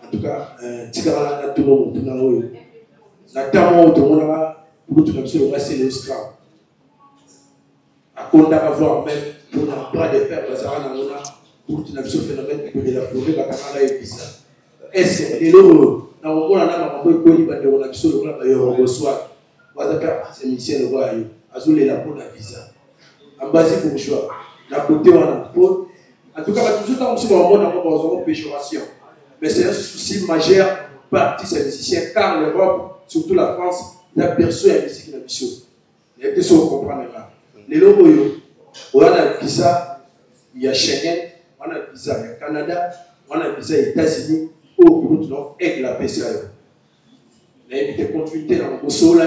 En tout cas, tout le monde, tout le monde, c'est le scrum. À quoi on va voir même pour ne pas de faire, pour tout le phénomène de la forêt, la et ça. Est-ce que les logos, on a un peu de absolument d'ailleurs reçoit. On va faire ces missions de voir Azul et la pour la visa. En base pour le choix. La côté on a pour. En tout cas, tout le temps, on péjoration. Mais c'est un souci majeur partie ces musiciens, car l'Europe, surtout la France, n'a perçu la musique de la mission. Il y a des choses qu'on comprend maintenant. Les logos, on a vu ça, il y a Schengen, on a vu ça, il y a Canada, on a vu ça, les États-Unis, au bout de avec la PCA. Il y a une continuité dans le sol.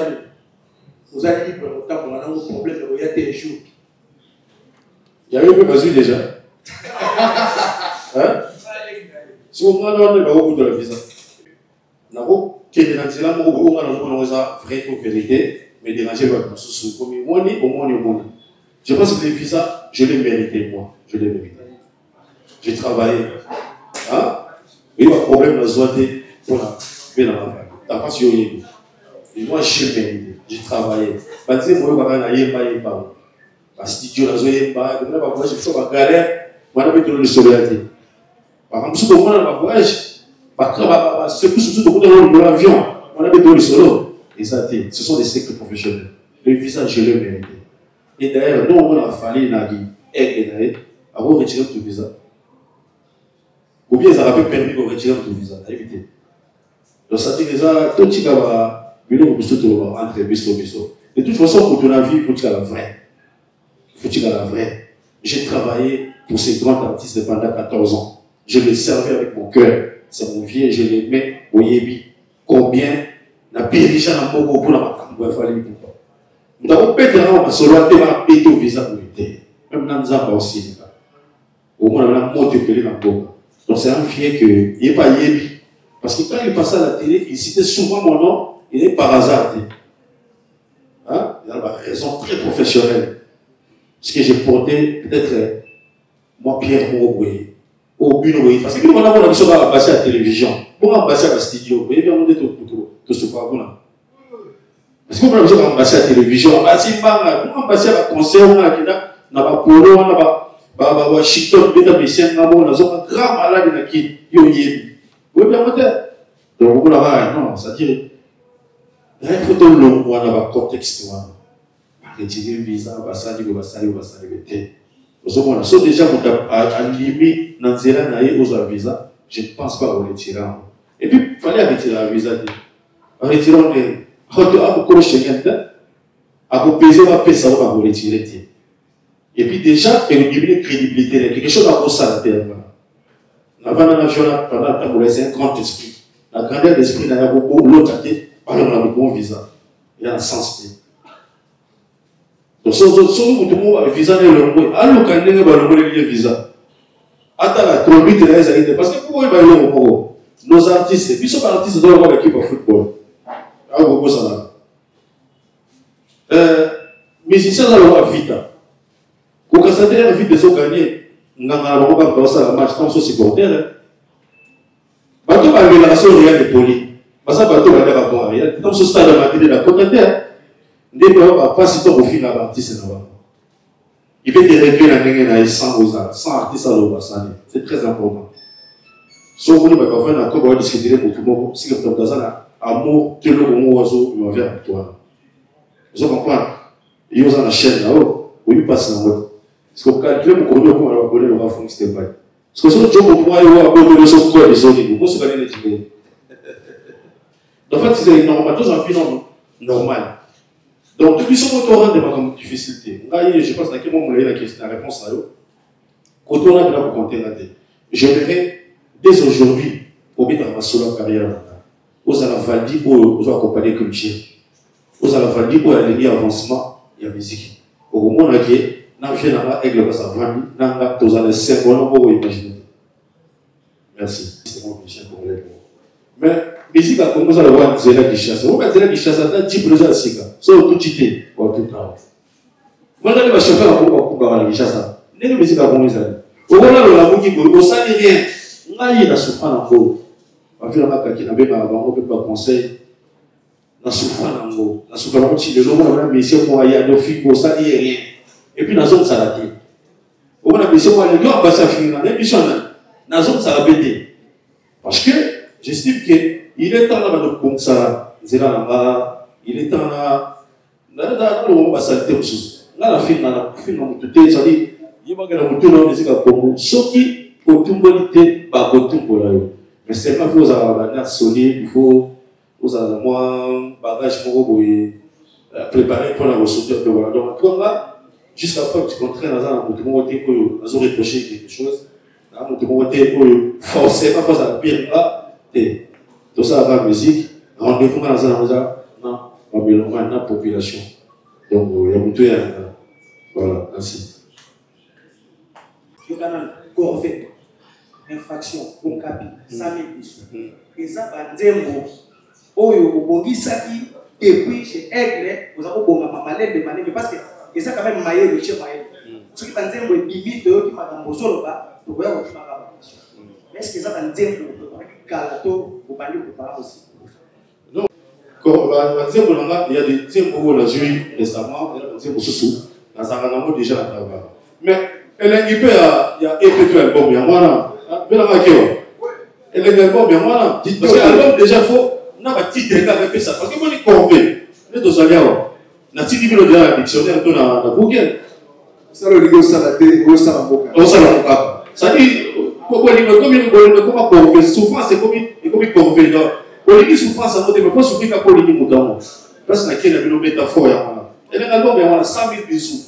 Vous allez dire, pendant longtemps, on a un problème de royauté un jour. Il y a eu un peu besoin déjà. Hein? Si on a un de la visa, on a qui est dans la on a vrai ou vérité, mais déranger votre sous comme au moins. Je pense que les visas, je les méritais, moi. Je les méritais. J'ai travaillé. Hein? Il y a un problème dans Zoaté pour la paix dans la famille. T'as pas sur lui. Et moi, j'ai mérité. J'ai travaillé. Parce que moi, je ne sais pas. Parce que Dieu a joué, je suis en galère, je vais te le solidarité. Par exemple, si on a un voyage, c'est plus surtout de l'avion, on a des solo. Et ça, ce sont des secteurs professionnels. Le visa, je l'ai mérité. Et d'ailleurs, nous, on a fallu à retirer tout visa. Ou bien, ça avait permis de retirer tout visa. Donc, ça dit déjà, tout ce qui va entre biso. De toute façon, pour ton avis, il faut que tu aies la vraie. Il faut que tu aies la vraie. J'ai travaillé pour ces grands artistes pendant 14 ans. Je les servais avec mon cœur. C'est mon vieux, je les mets au Yébi. Combien n'a pas dirigé dans mon groupe pour la famille. Nous avons pété un solo, on a pété au visa pour l'été. Même dans Zamba aussi. Au moins, on a monté dans le groupe. Donc, c'est un vieux que il n'est pas Yébi. Parce que quand il passait à la télé, il citait souvent mon nom, il est par hasard. Hein? Il a une raison très professionnelle. Ce que j'ai porté, peut-être, moi, Pierre Mouroué. Au bureau, parce que nous avons passé à la télévision, nous avons passé à la studio, vous voyez bien, on est tout ce qu'on a. Parce que nous avons passé à la télévision, nous avons passé à la concert, nous avons polo, nous avons chiton, nous avons un grand malade qui est vous voyez bien, donc vous l'avez, non, c'est-à-dire, il faut que nous avons un contexte, retirer le visa, on va saluer. Sauf déjà, à la limite, dans le visa, je ne pense pas au retirer. Et puis, il fallait retirer le visa. Retirer le visa. À vous peser, on va payer ça, on va vous retirer. Et puis, déjà, il y a une crédibilité. Quelque chose à vous salater. Avant l'avion, pendant que c'est un grand esprit. La grandeur d'esprit, il y a beaucoup l'autre côté, on a un bon visa. Il y a un sens. Donc, si vous avez un visa, le visa. Attends, la parce que pour nos artistes, puis sont artistes dans l'équipe de football. musicien dans le vita. Quand on s'est dit vite de se gagner, on a passé la match tant que supporter. Bateau va aller la soirée rien de poli. Parce que bateau va aller à boire rien. Dans ce stade de Madrid la côte terre, des gens va pas si tôt au final artiste là-bas. Il peut te régler la ligne sans artiste à l'eau, c'est très important. Si vous voulez pas faire un accord, on va discuter pour tout le monde. Si le président a amour, tout le monde oiseau, il va vers toi. Vous comprenez? Il y a une chaîne là-haut, où il passe dans votre. Parce que quand tu veux me on va connaître le rafon, c'était pas. Parce que si tu veux me il va abonner le son quoi, les autres, vous pouvez se gagner les tickets. En fait, c'est normal, tous en vie normal. Donc, depuis ce moment, on a des difficultés. Je pense à quel moment vous avez la réponse à eux. Quand on a bien pour compter la tête, je verrai dès aujourd'hui, pour mettre ma solo carrière, vous allez valider pour vous accompagner comme chien. Vous allez valider pour aligner avancement et la musique. Au moment où on a dit, on a fait avec le passage, on a tous les 5 ans pour imaginer. Merci. C'est mon chien pour les mais, musique a commencé à voir Zéla Guichassa. Vous avez Guichassa, vous avez 10% de Sika. C'est tout cheaté. Vous avez tout travail. Vous avez le chauffeur à la Guichassa. Vous avez la musique à commencer à voir. Vous avez la musique, vous savez rien. Vous avez la souffrance en gros. Vous avez la musique, vous avez la conseil. La souffrance en gros. La souffrance en gros. Le nom de la mission, vous avez la fille, vous savez rien. Et puis, dans la zone, ça l'a dit. Vous avez la mission, vous avez la finir. La mission, dans la zone, ça l'a pété. Parce que, j'estime qu'il est temps de comme ça, il est temps de on va s'arrêter aussi. Là, la fin, tout est, ça dit, il va y avoir un musique à Congo. Ce qui, au tout bonité, pas au tout bon. Mais c'est pas faut avoir un solide, il faut avoir moins bagage pour préparer pour la ressource de voilà. Donc, toi là, jusqu'à la fin, tu contrains dans un autre moment, tu as reproché quelque chose. Dans un autre moment, forcément, pas à la pire là. Tout ça va la musique, rendez-vous dans la population. Donc, il y a beaucoup de voilà, merci. Le canal Corvée, infraction, bon capi, 100 000 bisous. Et ça va dire, oh, vous Saki, depuis chez Aigle, vous avez bon malade de manière, parce que, et ça quand même maillé le chien maillé. Ce qui va dire, vous limite, qui m'a dans vos sols là, vous voyez, vous faire la population. Mais est-ce que ça va dire, Kalato, vous parlez de parler aussi. Non. Il y a des tirs pour la jury récemment, il y a des tirs pour Soussou. Dans un déjà à travail. Mais elle est il y a épée album, il y a moi là. Elle est album, il y a moi là. Parce que l'album déjà faut, on a un petit détail avec ça. Parce que moi, je suis corvé. Je suis dans un na titre de la dictionnaire dans la Google. Ça le ligue au salaté, au salamoka. Au salamoka. Ça dit, pourquoi il me comme souffrance, c'est comme corvé. Au ligue souffrance, ça ne peut pas souffrir qu'à Pauline Moudamo. Parce qu'il y a une métaphore. Elle est album, il y a 100 000 bisous.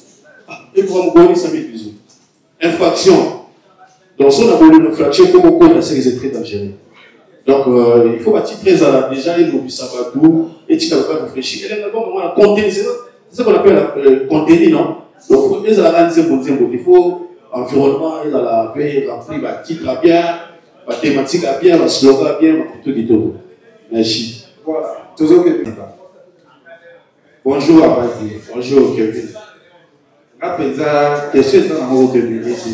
Et pour me donner 100 000 bisous. Infraction. Donc, si on a voulu une infraction, comme on connaît, c'est très dangereux. Donc, il faut bâtir très à la déjà, il faut que ça va d'où, et tu ne vas pas réfléchir. Et l'album, on a contenu, c'est ce qu'on appelle contenu, non? Donc, il faut environnement, il a la paix, remplir la titre bien, la thématique bien, le slogan bien, tout et tout. Merci. Voilà, toujours Kevin. Bonjour à Badi. Bonjour Kevin. Rapidement, question dans la communauté.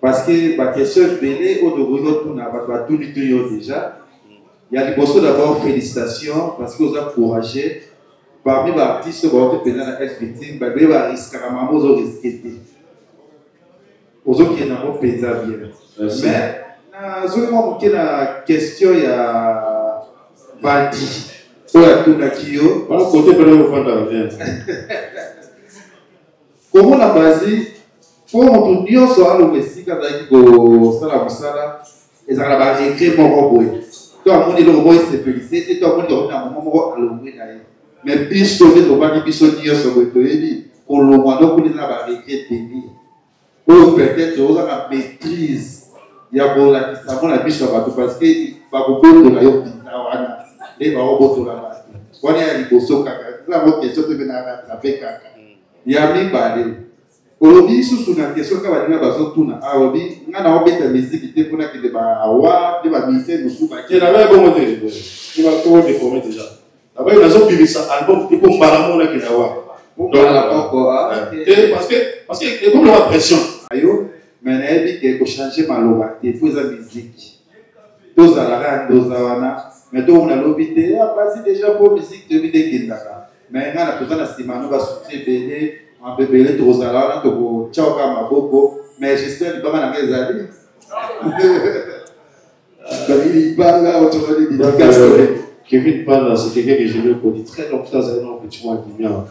Parce que la question est belle, au degré de tout le déjà. Il y a des personnes d'abord félicitations parce que vous avez encouragé. Parmi les artistes, vous avez fait la victime, vous avez risqué à maman, vous avez risqué. Vous avez fait un peu bien. Mais, je vais la question, il y a Badi. Ou à tout Nakio. Voilà, côté de la comment la base pour mon Dieu soit le Messie quand il go sala musala et ça va écrire mon robot. Toi mon le robot c'est félicité toi mon na mon à l'ombre d'ailleurs. Mais biso de to ba biso Dieu so go to ebi pour le mois donc on na ba écrire tenir. Ou peut-être on a maîtrise. Il y a bon la ça la biso ba parce que ba go de la yo wana. Les ba robot to la ba. Wani ya liboso kaka. La mo question te na rattraper kaka. Il y a mis balé. Aujourd'hui, sous la question que va dire bazo tuna. Aujourd'hui, on a obéi la musique qui était pour que les ba awa, les ba ministères nous sous ba. Qui n'avait pas monté. Il va comment déformer déjà. D'abord, il y a un album qui est comme Balamona qui est là. Parce que comme la pression. Mais il faut changer ma loi. Il faut la musique. Tous à la reine, tous à la mais on a l'obité. Parce que déjà pour musique, tu veux dire qu'il y a. Mais on a besoin de stimano, va soutenir bébé, un bébé, tous à la reine, tous ciao comme un bobo. Mais j'espère que tu vas m'en aller. Il parle là, autrement dit, Kevin parle, c'est quelqu'un que je le connais très longtemps, c'est un petit mois qui vient.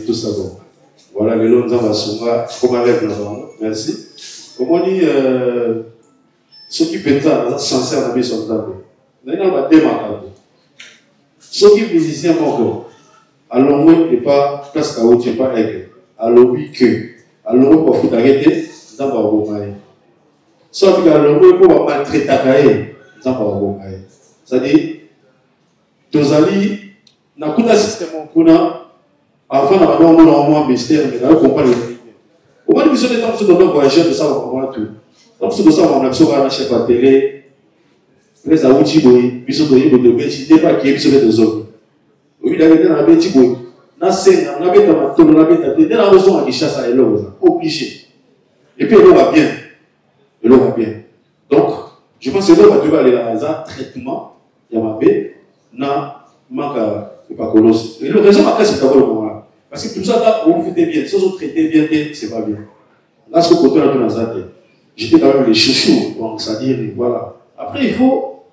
Tout ça. Voilà, le long de la comme un rêve là-bas. Merci. Comme on dit, ceux qui pétent, c'est sincère dans mes soldats. Nous avons démarré. Ceux qui musiciens encore, alors moi, je ne pas parce que je ne pas aigle. Alors oui que, alors moi, pour arrêter, nous avons pas de sauf que alors moi, pour maltraiter, nous avons pas de c'est-à-dire, tous alliés, nous avons un système avant d'avoir un mystère, mais nous comprenons. Au moins, nous avons besoin de voyager, de savoir comment tout. Donc, c'est pour ça qu'on a besoin de chef à télé. Les outils, ils sont de ne pas qui est des hommes. Oui, il y a des petits boys. Na scène, on a mis dans on a mis dans la raison à chasse à l'eau, obligé. Et puis l'eau va bien. L'eau va bien. Donc, je pense que l'eau va devoir aller dans un traitement. Il y a ma baie, na manque pas colosse. Et le raison après c'est d'abord le moment. Parce que tout ça là, on fait bien, si on traite bien, c'est pas bien. Là, ce côté là dans la j'étais quand même les chouchous, donc c'est-à-dire voilà. Après il faut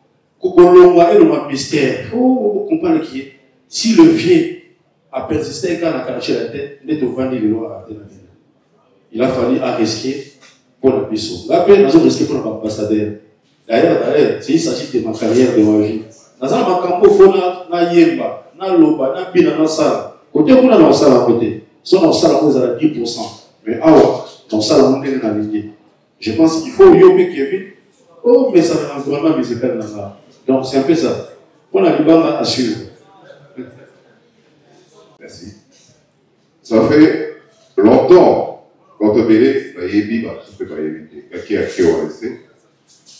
qu'on l'envoie et le mystère. Il faut comprendre que si le vieux a persisté quand on a caché la tête, il est au vent de l'eau. Il a fallu risquer pour la puissance. Là, nous avons risqué pour l'ambassadeur. D'ailleurs, il s'agit de ma carrière, de ma vie. Dans un macambo, il faut na yemba, na loba, na bina, na sala. Côté où on a dans sala à côté, soit dans sala, on a 10%. Mais awa, dans sala, on est dans la lignée. Je pense qu'il faut yombe Kevin. Oh, mais ça va l'environnement musical là. Donc, c'est un peu ça. On a l'Ibama à suivre. Merci. Ça fait longtemps, quand on est là, il y a je peux pas éviter. Qui a laissé,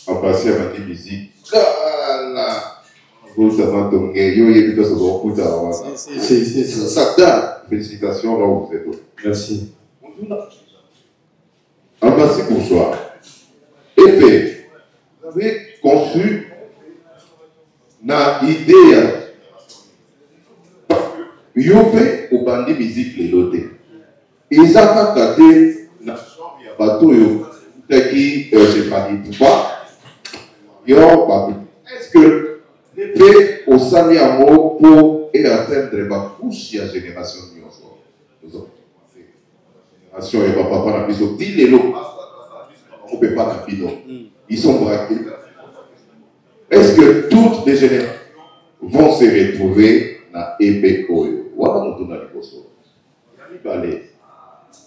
en passant à ma musique. Félicitations là où vous êtes. Merci. En passant pour soi. Et puis, vous avez conçu une idée. Yopé au bandi musique les lotés. Ils ont gardé la bateau qui j'ai pas dit pas. Est-ce que l'épée au sali amour pour atteindre ma couche à génération nous avons génération et papa n'a plus dit les lots. On ne peut pas la bidon. Ils sont braqués. Est-ce que toutes les générations vont se retrouver dans l'épée Oyo? Voilà mon tour dans les postes.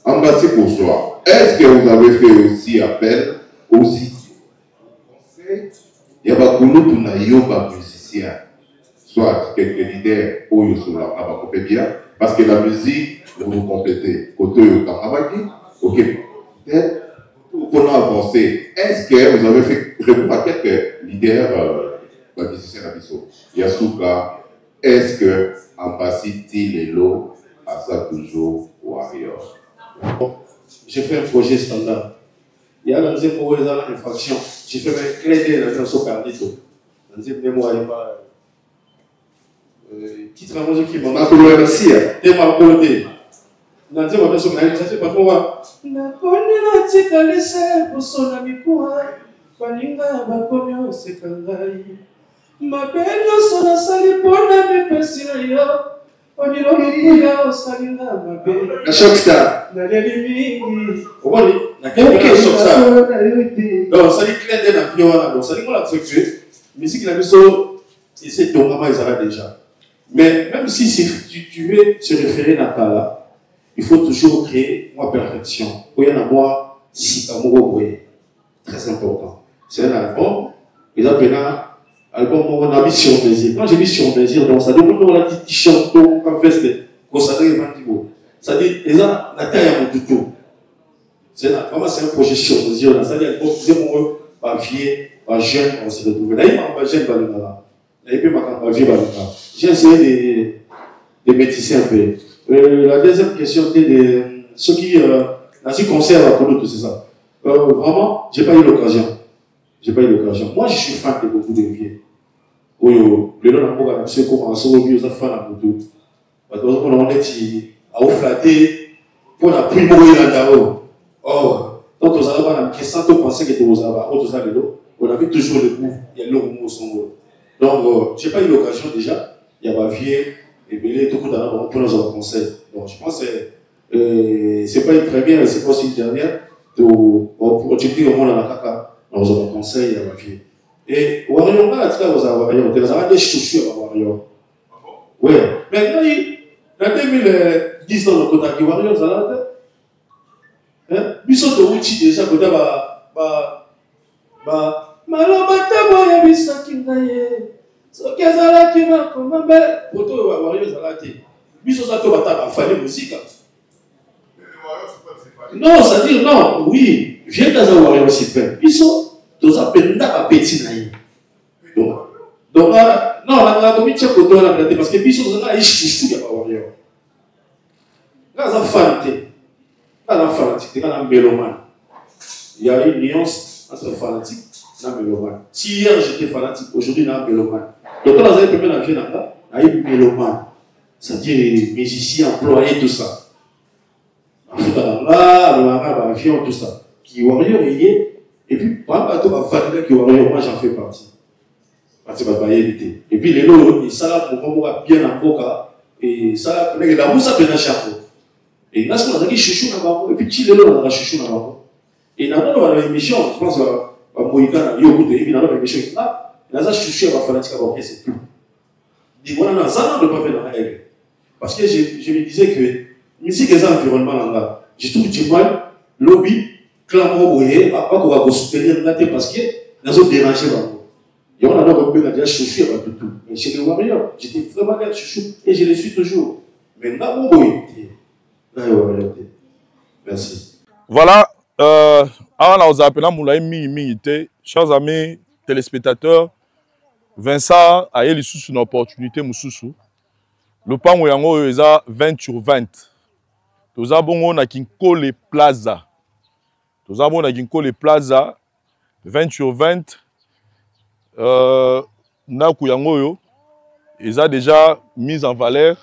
Embassy pour soi. Est-ce que vous avez fait aussi appel aussi? Il y a beaucoup de musiciens, soit quelques leaders Oyo sur la Abakopé bien, parce que la musique, vous complétez. Côté Oyo Kamabaki, ok. Pour avancer, est-ce que vous avez fait recours à quelques leaders musiciens à Bissau? Yasuka, est-ce que Embassy Tilelo a ça toujours Warrior? J'ai fait un projet standard. Il y a dans une infraction. J'ai fait un clé de la chanson Carlito. Dans une mémoire, il y a titre à moi qui m'a remercié. Et m'a accordé. Dans une chanson, ça c'est pas moi. Na koni na tika lese pour son ami quoi. Palinga ba komyo sekangai. Ma belle sona sali pona mi pesina yo. On a salinga ma belle. La Shockstar. Na leli mingi. Oboni, na quelqu'un Shockstar. Donc ça dit clair de la viola. Donc ça dit qu'on a truc musique la miso c'est ton maman ils ont déjà. Mais même si tu veux se référer à Natala, il faut toujours créer moi perfection. Pour y en avoir si très important. C'est un album. Ils appellent un album on a mis sur plaisir. Quand j'ai mis sur plaisir, donc ça demande on a dit t-shirt comme veste, consacré 20 kilos. Ça dit ils ont la taille à mon tuto. C'est vraiment c'est un projet sur plaisir. Ça dit album c'est mon pas vieux, pas jeune, on se retrouve. Là il m'a pas jeune dans le là. J'ai essayé de métisser un peu. La deuxième question était de ceux qui conservent à Kodo, tout c'est ça. Vraiment, j'ai pas eu l'occasion. Moi, je suis fan de beaucoup de vieux. Le nom n'a pas c'est comment on est fan à Kodo. Parce qu'on est à flatter pour la prime là-dedans. Oh, donc vous avez pas la question de penser que vous avez on avait toujours le goût, il y a le mot son. Donc, j'ai pas eu l'occasion déjà. Il y a ma vie et Bélé, tout le monde pour nos conseils. Donc, je pense que c'est pas une première, c'est pas aussi une dernière. Pour tu dis au monde dans la caca, nos conseils, il y a ma vie. Et Warrior, on a la tête aux Warrior, on a des chaussures à Warrior. Oui, mais en 2010, dans le côté de Warrior, ça a la tête. Bissot de Ouchi, déjà, côté malobata boya bisaki ngaye soki azalaki makoma mbe poto Warrior ezalaki biso za to bataka fallait musique non ça dire non oui viens dans Warrior super biso toza penda ba petit na ye donc non la komi tcha poto la plate parce que biso za ishi ya Warrior là za fanatique là fanatique là mélomane il y a une nuance entre fanatique et mélomane. Si hier j'étais fanatique, aujourd'hui je suis mélomane. Donc quand vous avez permis la vie là, il y a une mélomane. C'est-à-dire musiciens, employés, tout ça. Avion, tout ça. Qui Warrior est et puis par exemple, qui Warrior, moi j'en fais partie. Parce que et puis les lots, ça là pour bien en boca et ça la moussa peut chapeau. Et là ce qu'on a dit chouchou na et puis tu les lots on a chouchou na et dans l'émission, je pense Moïka, il y a beaucoup de émissions là, il y a des chouchous à la fanatique à Warrior, c'est tout. Dis moi dans ça on ne peut pas faire dans la règle. Parce que je me disais que musique est un environnement là, je trouve du mal, lobby, clamor, oui, pas qu'on va soutenir la tête parce que nous avons dérangé. Et on a donc déjà chouchou à tout. Mais chez les Warriors, j'étais vraiment là chouchou et je le suis toujours. Mais là, merci. Voilà, on a appelé Moulaï Mingité, chers amis téléspectateurs. Vincent a eu une opportunité. Le pan où il y a 20 sur 20. Nous avons na Kinkole Plaza. Nous avons na Kinkole Plaza 20 sur 20. Na kuyangoyo, ils ont déjà mis en valeur.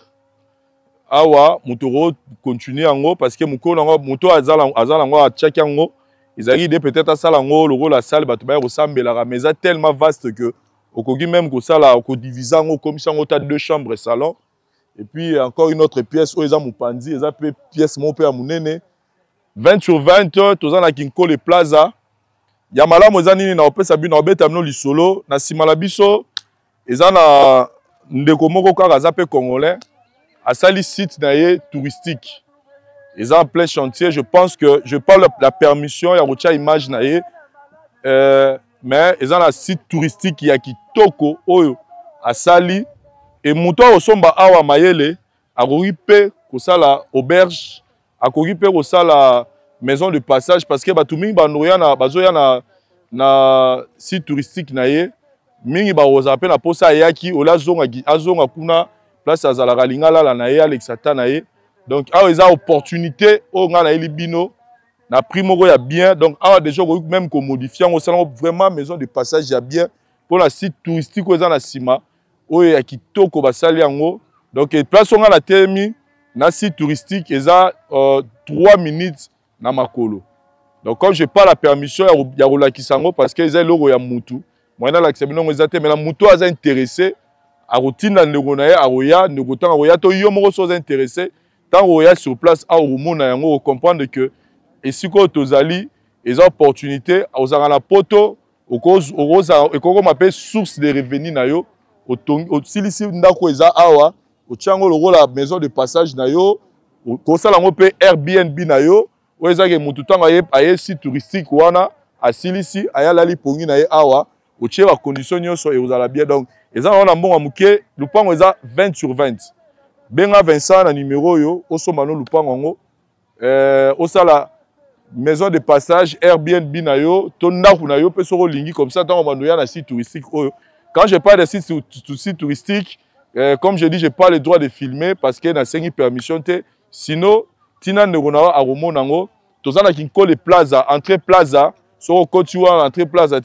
Awa, Moutoro continue en haut parce que Mouto Azalango a tchaki en haut. Ils arrivent peut-être à Salango, le rôle la salle, Batouba ressemble à la maison tellement vaste que au Kogi même que ça là, au divisé en haut comme ça, on a 2 chambres et salon. Et puis encore une autre pièce où ils ont Moupandi, ils ont une pièce mon père Mounene. 20 sur 20, tous en a Kinkole Plaza. Yamala Mozanini na opé sabi na obeta mno lisolo na simalabiso eza na ndeko moko kaka zape congolais à sali site na ye touristique. Eza en plein chantier, je pense que je parle la permission ya rocha image na ye mais eza na site touristique ya kitoko oyo à sali et muto osomba awa mayele akoki pe kosala auberge akoki pe kosala maison de passage parce que batumingi banoya na bazoya na site touristique na ye mingi ba ozape na posa yaki ola azonga kuna place azalaka lingala la na ye Alexata na ye donc awa eza opportunité o nga na elibino na prix moko ya bien donc awa déjà même ko modifier ngo sala vraiment maison de passage ya bien pour la site touristique eza na sima oyo ya kitoko basali yango donc place nga na temi na site touristique eza 3 minutes na makolo. Donc comme je pas la permission ya Rolakisango parce que ils logo ya mutu. Moi na la kisabino ezate mais la mutu aza intéressé à routine na ndeko na ye aroya ndeko tanga roya to yo moko so intéressé tant roya sur place a rumona yango comprendre que et siko tozali les opportunités ozanga na poto okoza ekoko m'appelle source de revenus na yo au silisi ndako eza awa au tchango logo la maison de passage na yo ko sala ngo pe Airbnb na yo ou ezake mutu tanga aye site touristique wana asilisi aya lali pongi na ye awa o tcheba condition nyonso e ozala bien donc eza wana mbonga muke lupango eza 20 sur 20 benga Vincent na numéro yo osomba no lupango ngo osala maison de passage Airbnb na yo to ndaku na yo pe soko lingi comme ça tant mando ya na site touristique oyo Quand je parle des sites touristiques, comme je dis, je n'ai pas le droit de filmer parce que je n'ai pas permission. Sinon, Tina Negonawa à Romonango, tout ça, les plaza, entrée plaza, sur le côté entrée plaza,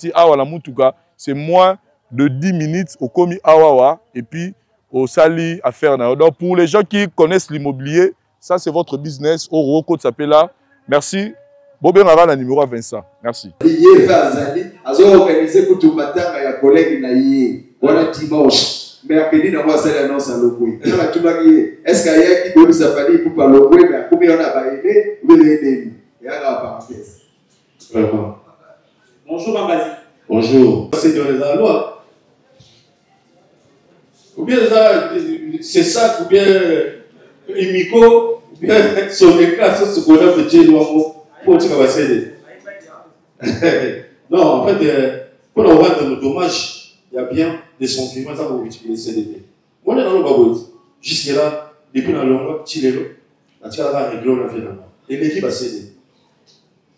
c'est moins de 10 minutes au Komi Awawa et puis au Sali à faire. Donc, pour les gens qui connaissent l'immobilier, ça, c'est votre business. Au Roko de Sapela. Merci. Bobé Ngara, numéro Vincent. Merci. Organisé pour tout matin, il y a collègue voilà dimanche. Mais après, il y a une annonce à l'Ogoui. Est-ce qu'il y a qui donne sa famille pour parler l'Ogoui, mais combien on a baillé, ou bien il y a la parenthèse. Bonjour, Mambazi. Bonjour. C'est dans les lois. Ou bien c'est ça, ou bien Imiko, ou bien son éclat, c'est ce qu'on a fait de Dieu, pour que tu vas céder. Non, en fait, pour avoir de dommage, il y a bien des sentiments ça vous utiliser CDT. Moi, dans le Babouit, jusqu'à là, depuis dans le long, Chilelo, la tia va régler la vie. Et l'équipe a cédé.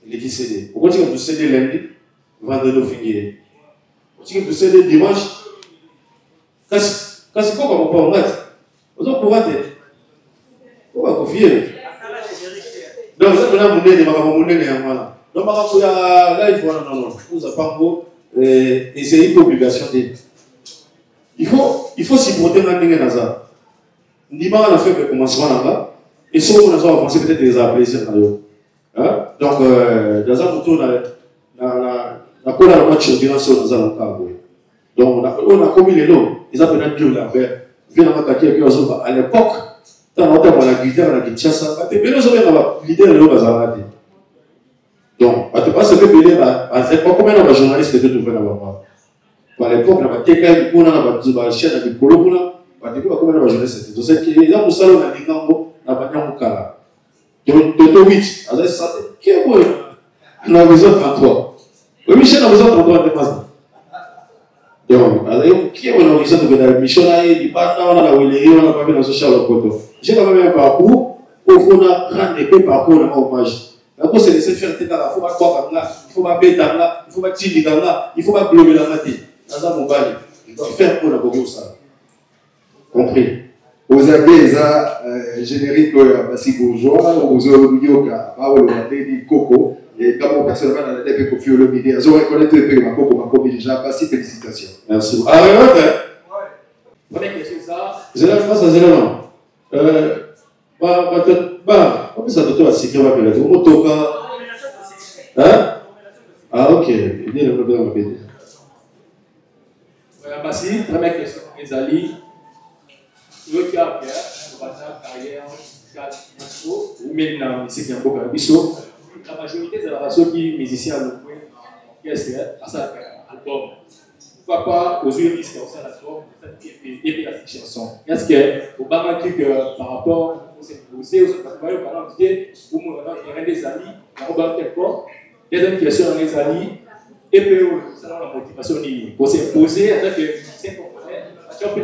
L'équipe cédé. Pourquoi tu vas céder lundi, vendredi, fini. Tu vas céder dimanche. Quand c'est quoi comme on peut en mettre? Vous avez pouvoir t'aider. On va confier. Donc, vous avez un monnaie de ma monnaie de Yamala. Donc, là, il faut non. Vous avez pas beau. Et c'est une obligation d'aider. Il faut s'y porter dans le Nazar. Ndima a fait le commencement là-bas. Et si on a avancé, peut-être des plaisir. Donc, dans un retour, on a le match de l'audience dans un cas. Donc, on a commis les lots. Ils appellent Dieu la paix. Viens à l'époque, dans la guitare, la guitare, tu es leader de l'eau. Donc, tu pas se faire payer combien de journalistes que tu fais là-bas. À l'époque, on a une chaîne de Colombo, combien de journalistes. Donc, c'est qu'il y a un salon à l'Ingambo, à Banyamukala. Donc, de 8, à ça, qui est bon? On a besoin de 33. Oui, Michel a besoin de 33 de masse. Donc, qui est bon? Besoin de la mission, il part dans la Wélérie, on a pas mis dans ce char photo. J'ai quand même un parcours, au fond, on a grand épée parcours, on a un hommage. La cause, c'est de se faire tête à la fois, il faut pas bêter là, il faut pas tirer là, il faut pas bloquer la matinée. Dans ça, mon bail, je dois faire pour la bourgeoisie ça. Compris. Aux amis, ça, générique, Bassi Bourgeois, aux Yoka, Paolo, David Coco, et comme on personnellement dans la tête de Fio le midi, ils ont reconnu que le ma Coco, ma Coco, déjà, Bassi, félicitations. Merci beaucoup. Ah, ouais. Première question, ça. C'est là, je pense à Zélan. Comment ça te c'est qui va appeler tout le monde hein? Ah, ok. Il est le problème à péter. Merci. Première question. Les alliés, le cas, on va faire carrière, ou même dans ce qui est un peu la majorité de la race qui est musicien à l'opoué, qu'est-ce que c'est? À ça, album. Pourquoi pas aux yeux risques au sein de l'album et puis la chanson. Est-ce que Obama dit que par rapport aux posé aux autres par exemple dit où il y a des amis on va quelque part deuxième question dans les amis et puis ça la motivation pour s'imposer avec que c'est composé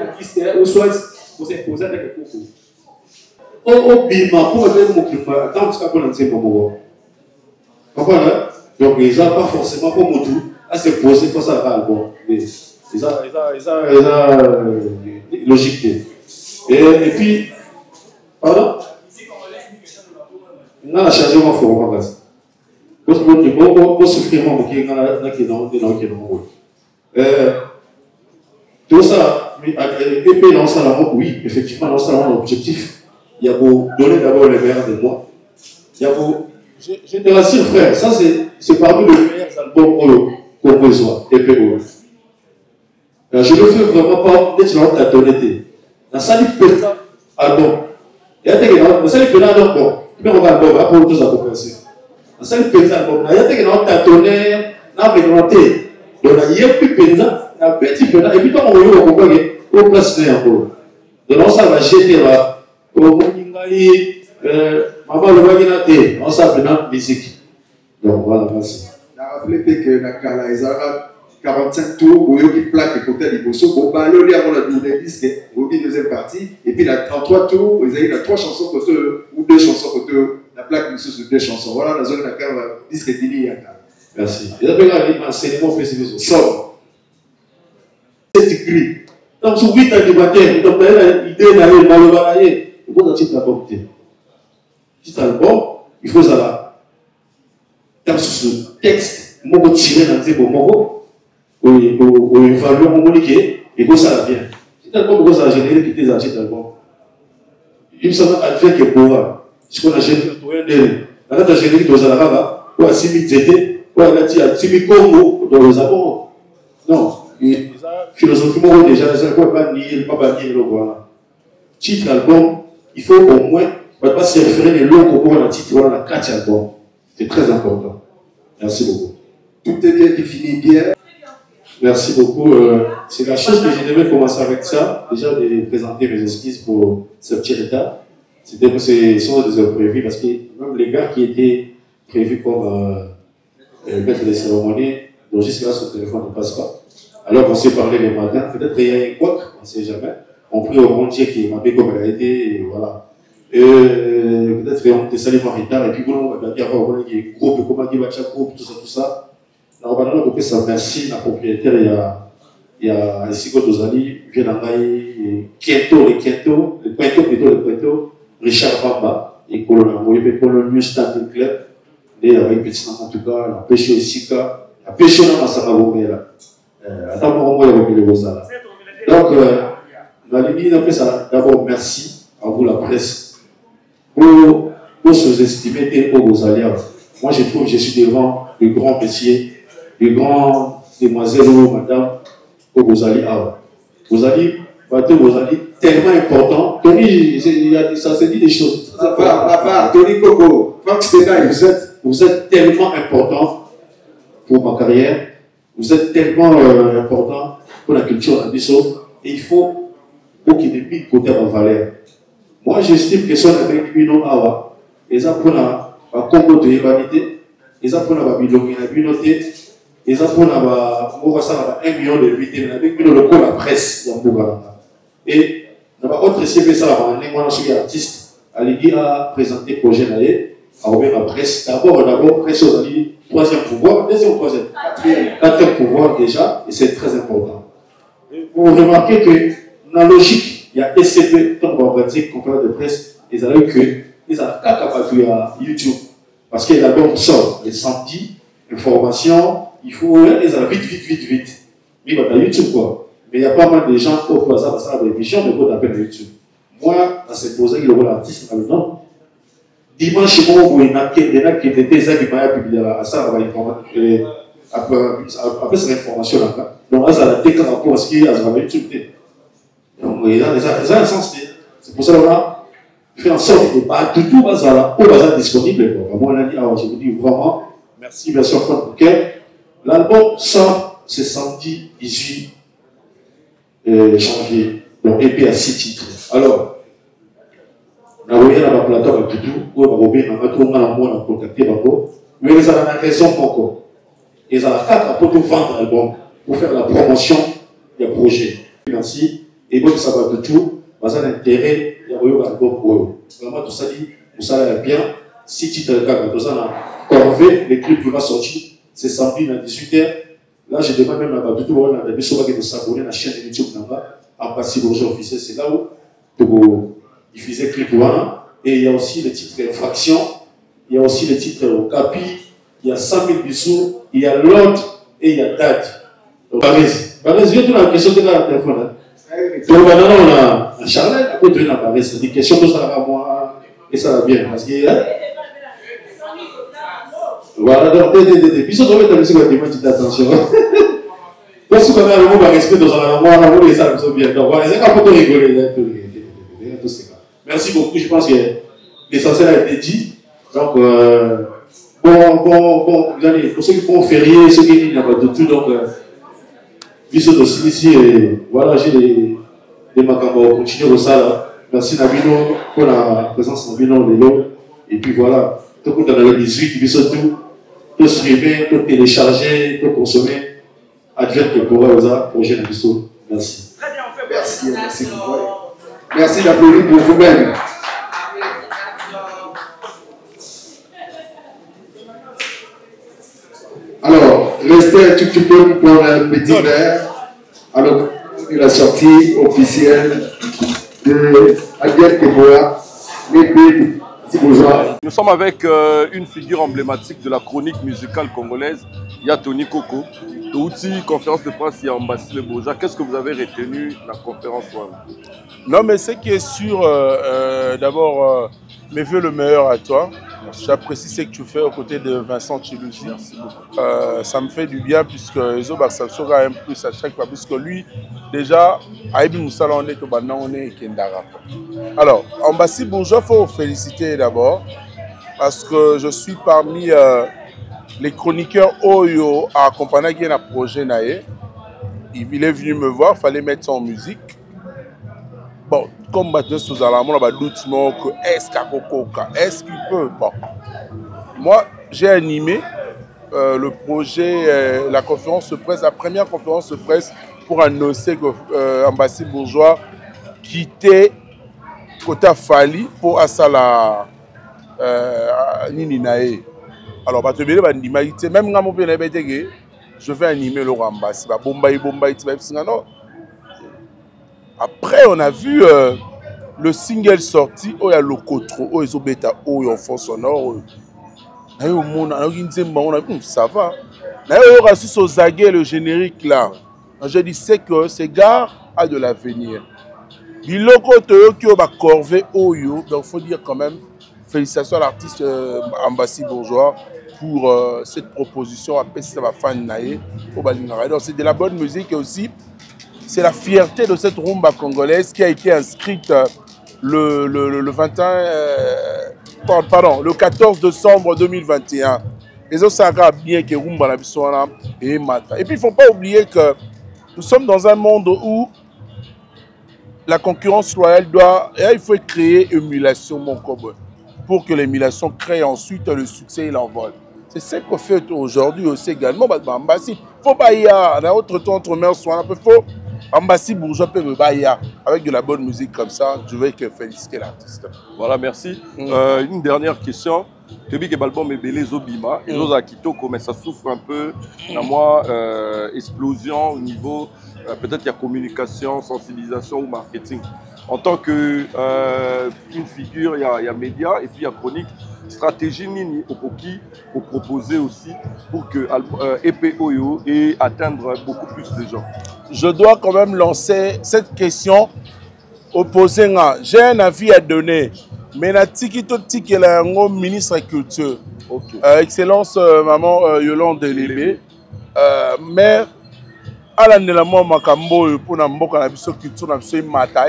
à la piste ou soit pour s'imposer avec le coco au bima pour être mon clip tant que on ne pas comprendre donc ils n'ont pas forcément pour motu à se poser pour ça l'album ils ont logique et puis pardon? Non, la charge ma forme base. Parce que pour souffrir mon qui tout ça, épée dans ça oui, effectivement dans ça l'objectif. Il y a pour donner d'abord le meilleur de moi. Il y a pour je te rassure frère, ça c'est parmi les meilleurs albums qu'on besoin épée. Je le fais vraiment pas d'être dans ta honnêteté. Dans ça il peut album. Il y a des gens qui ont un album. Mais on va album, après tout ça pour penser. Dans ça il peut album. Il y a des gens qui ont un augmenté. Donc il y a plus de gens, il y a petit peu et puis quand on va comprendre au place encore. Donc ça va jeter là. Au Moningaï, maman le Waginate, on s'appelle dans la musique. Donc voilà, merci. On a rappelé que la Kala, ils ont 45 tours, où il y a une plaque de côté de Bosso, pour balayer avant la disque, au deuxième partie, et puis la 33 tours, ils ont 3 chansons côté, ou 2 chansons côté, la plaque de 2 chansons. Voilà la zone de la disque est déliée. Merci. Et après, il y a un enseignement spécifique. Somme. cette grille. Donc, sur 8 ans de bataille, donc, l'idée d'aller dans le balayer, il faut un petit album. Petit album, il faut ça. Dans ce texte, je vais tirer dans le moment, où évalue mon monique, et que ça vient. Petit album, que ça a généré qui était un petit album. Il me semble qu'elle fait que pour ce qu'on a généré, on a généré dans la rava, ou à Simi Zété, ou à Simi Congo, dans les albums. Non, philosophiquement, déjà, ça ne peut pas nier, pas bannir le voilà. Titre album, il faut au moins, on ne va pas se référer les langues au cours d'un titre, voilà, la 4 albums. C'est très important. Merci beaucoup. Tout est bien défini, bien. Merci beaucoup. C'est la chose que je devais commencer avec ça, déjà de présenter mes esquisses pour ce petit état. C'était ce sont des imprévus parce que même les gars qui étaient prévus comme maître des cérémonies, donc jusque-là, son téléphone ne passe pas. Alors on s'est parlé le matin, peut-être il y a un couac, on ne sait jamais. On prie au bon Dieu qui m'a fait comme elle a été, et voilà. Peut-être on était salé en retard, et puis on va dire avoir un groupe, comment dire, groupe, tout ça. Alors, on va dire ça, merci, la propriétaire, il y a ici, quand vous allez, vient d'envoyer le Quinto, Richard Bamba, et Colonel Moïse, Colonel New Stand Club, et avec petit en tout cas, la pêche au Sika, la pêche dans la Samabomé là. Attends, on va voir le Rosala. Donc, la limite, après ça, d'abord, merci à vous, la presse, pour sous-estimer et pour vos alliances. Moi, je trouve que je suis devant le grand messieurs, les grands demoiselles ou madame, que vous allez avoir. Vous allez tellement important. Tony, ça se dit des choses. Tony Coco, vous êtes tellement important pour ma carrière. Vous êtes tellement important pour la culture à Bissau. Et il faut qu'il y ait des côté en valeur. Moi, j'estime que son avec lui, non, awa. Ils apprennent à Congo de l'humanité. Ils apprennent à Babylone, à Binoté. Ils apprennent à 1 million de vies, avec le coup la presse. Et dans autre CV, ça va moi, je suis artiste. Allez à présenter le projet à ouvrir la presse. D'abord, presse aux alliés, 3e pouvoir, 2e, 3e, 4e pouvoir déjà, et c'est très important. Vous remarquez que dans la logique, il y a SCP, tant qu'on va dire, conférence de presse, ils ont que ils ont à YouTube. Parce que l'album sort les samedis, information, il faut, ils ont vite. Mais dans YouTube, quoi. Mais il y a pas mal de gens qui ont ça dans l'émission, mais qu'on appelle YouTube. Moi, dans cette pose, il y a l'artiste maintenant. Dimanche, il y a qui étaient des publiés à ça, après cette information là. Donc, là, ça a été par rapport à ce qu'il y a sur YouTube. Donc, il y a un sens. C'est pour ça qu'on a fait en sorte que pas tout est disponible. Moi, on a dit, alors, je vous dis vraiment, merci, bien sûr, pour lequel l'album sort, c'est samedi 18 janvier. Donc, EP à 6 titres. Alors, on a envoyé dans la plateforme avec tout, où on a contacté, mais ils ont la raison encore. Ils ont la carte pour tout vendre l'album, pour faire la promotion des projets. Merci. Et moi, ça va de tout. Parce que l'intérêt, il y a un album pour eux. Vraiment, tout ça dit, ça va bien. Si tu te regardes, tout ça, Corvée, les clips qui vont sortir, c'est samedi à 18h. Là, je demande même à tout le monde de s'abonner à la chaîne de YouTube. En passant au jour officiel, c'est là où il faisait clip. Et il y a aussi les titres Infraction, il y a aussi les titres Capi, il y a 100 000 bisous, il y a l'autre et il y a Dad. Barès, viens tout la question de la téléphone. Donc maintenant, on a un Charlet, à côté de la Barès, c'est des questions que ça va moi, et ça va bien. Parce que, voilà, donc, puis ça doit être un petit peu d'attention. Parce qu'on a un mot de respect dans un mois, on va ça bien. Donc voilà, c'est un peu rigoler. Merci beaucoup, je pense que l'essentiel a été dit. Donc, pour ceux qui font férié, ceux qui n'ont pas de tout, donc, bisous aussi ici, et voilà, j'ai des macabres pour continuer au ça. Merci Nabino pour la présence de Nabino Léo. Et puis voilà, tout le monde dans le 18, bisous tout streamer, tout télécharger, tout consommer. Advienne que pour projet Nabiso. Merci. Merci beaucoup. Merci d'applaudir pour vous-même. Alors, restez un tout petit peu pour prendre un petit verre. Alors, la sortie officielle de Aguet Keboya, l'épée Bourgeois. Nous sommes avec une figure emblématique de la chronique musicale congolaise, Tony Koko. Outil, conférence de presse, il y a Mbassi le Bourgeois. Qu'est-ce que vous avez retenu de la conférence? Non, mais ce qui est sûr, d'abord, mes voeux le meilleur à toi. J'apprécie ce que tu fais aux côtés de Vincent Chilusi. Ça me fait du bien puisque ça sera un plus à chaque fois. Puisque lui, déjà, Aïbi Moussala, on est au Bana, on est Kendara. Alors, Mbassi Bourgeois, il faut féliciter d'abord parce que je suis parmi les chroniqueurs Oyo à accompagner un projet Naé. Il est venu me voir, il fallait mettre ça en musique. Bon, comme maintenant, sous Alamon, on a doute est-ce qu'il peut? Bon, moi, j'ai animé le projet, la conférence de presse, la première conférence de presse pour annoncer que Mbassi Bourgeois quittait Kota Fali pour Asala Nininae. Alors, même quand je vais animer le Mbassi. Non. Après, on a vu le single sorti, où il y a le Cotro, où il y a bêta, où il y a un fond sonore. Ça va. Il y a aussi le générique là. Je dis c'est que ces gars a de l'avenir. Il y a corvée Oyo, donc il faut dire quand même félicitations à l'artiste Mbassi Bourgeois pour cette proposition à Pessima Fan Naé au Balingara. Donc c'est de la bonne musique et aussi c'est la fierté de cette rumba congolaise qui a été inscrite le 14 décembre 2021. Les autres savent bien que rumba la bisona et mata. Et puis il ne faut pas oublier que nous sommes dans un monde où la concurrence loyale il faut créer émulation, mon cobre, pour que l'émulation crée ensuite le succès et l'envol. C'est ce qu'on fait aujourd'hui aussi également. Il faut pas y aller dans autre temps entre mères soins. Il faut Mbassi Bourgeois peut me bailler avec de la bonne musique comme ça. Je vais féliciter l'artiste. Voilà, merci. Une dernière question. Tu dis que l'album est belé Zobima et nous à Kitoko, mais ça souffre un peu. À moi, explosion au niveau peut-être il y a communication, sensibilisation ou marketing. En tant que une figure, il y a média et puis il y a chronique. Stratégie Nini Opoki pour proposer aussi pour que EPOYO et atteindre beaucoup plus de gens. Je dois quand même lancer cette question opposée. J'ai un avis à donner. Mais la Tikito Tikela ministre de la Culture, Excellence Maman Yolande Lébé, maire à la Makambo pour la culture, mata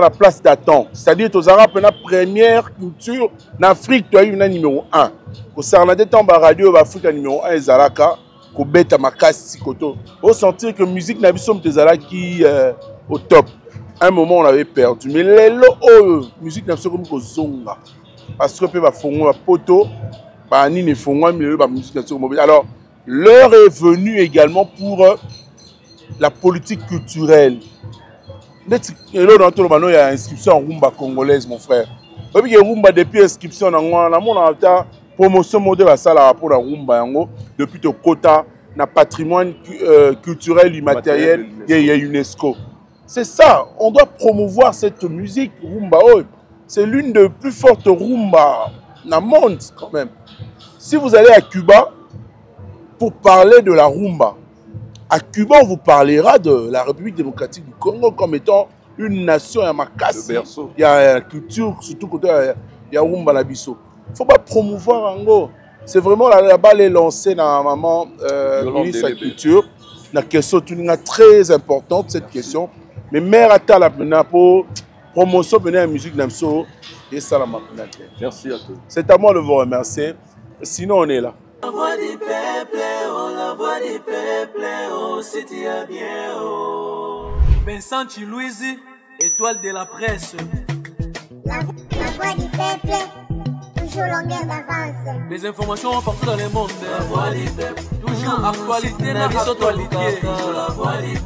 la place d'attente. C'est-à-dire que tu as la première culture en Afrique, tu as eu numéro 1. Au Sarnade Tamba Radio, Afrique numéro 1 est Zalaka, ko beta makasi koto. Au sentir que musique n'a pas qui au top. À un moment on avait perdu. Mais les musique n'a pas comme zonga. Parce que peut fongo la poto, ba ni ne fongo mais ba musique n'a pas. Alors l'heure est venue également pour la politique culturelle. Il y a inscription en rumba congolaise, mon frère. Il y a rumba depuis inscription en promotion modèle à ça pour la rumba depuis le quota na patrimoine culturel immatériel il y a UNESCO. C'est ça, on doit promouvoir cette musique rumba. C'est l'une des plus fortes rumba dans le monde quand même. Si vous allez à Cuba pour parler de la rumba, à Cuba, on vous parlera de la République démocratique du Congo comme étant une nation à Makassi. Il y a la culture, surtout quand il y a Rumba Labiso. Il ne faut pas promouvoir Ango. C'est vraiment la balle est lancée dans la maman ministre de la Culture. La question est très importante, cette question. Mais mère à la pour promotion de la musique d'Amso et ça la merci à tous. C'est à moi de vous remercier. Sinon, on est là. La voix du peuple, oh, la voix du peuple, oh, c'était bien, oh. Vincent Chiluisi, étoile de la presse. La voix du peuple, toujours longueur d'avance. Les informations partout dans le monde. La voix du peuple, toujours actualité, la actualité. La voix du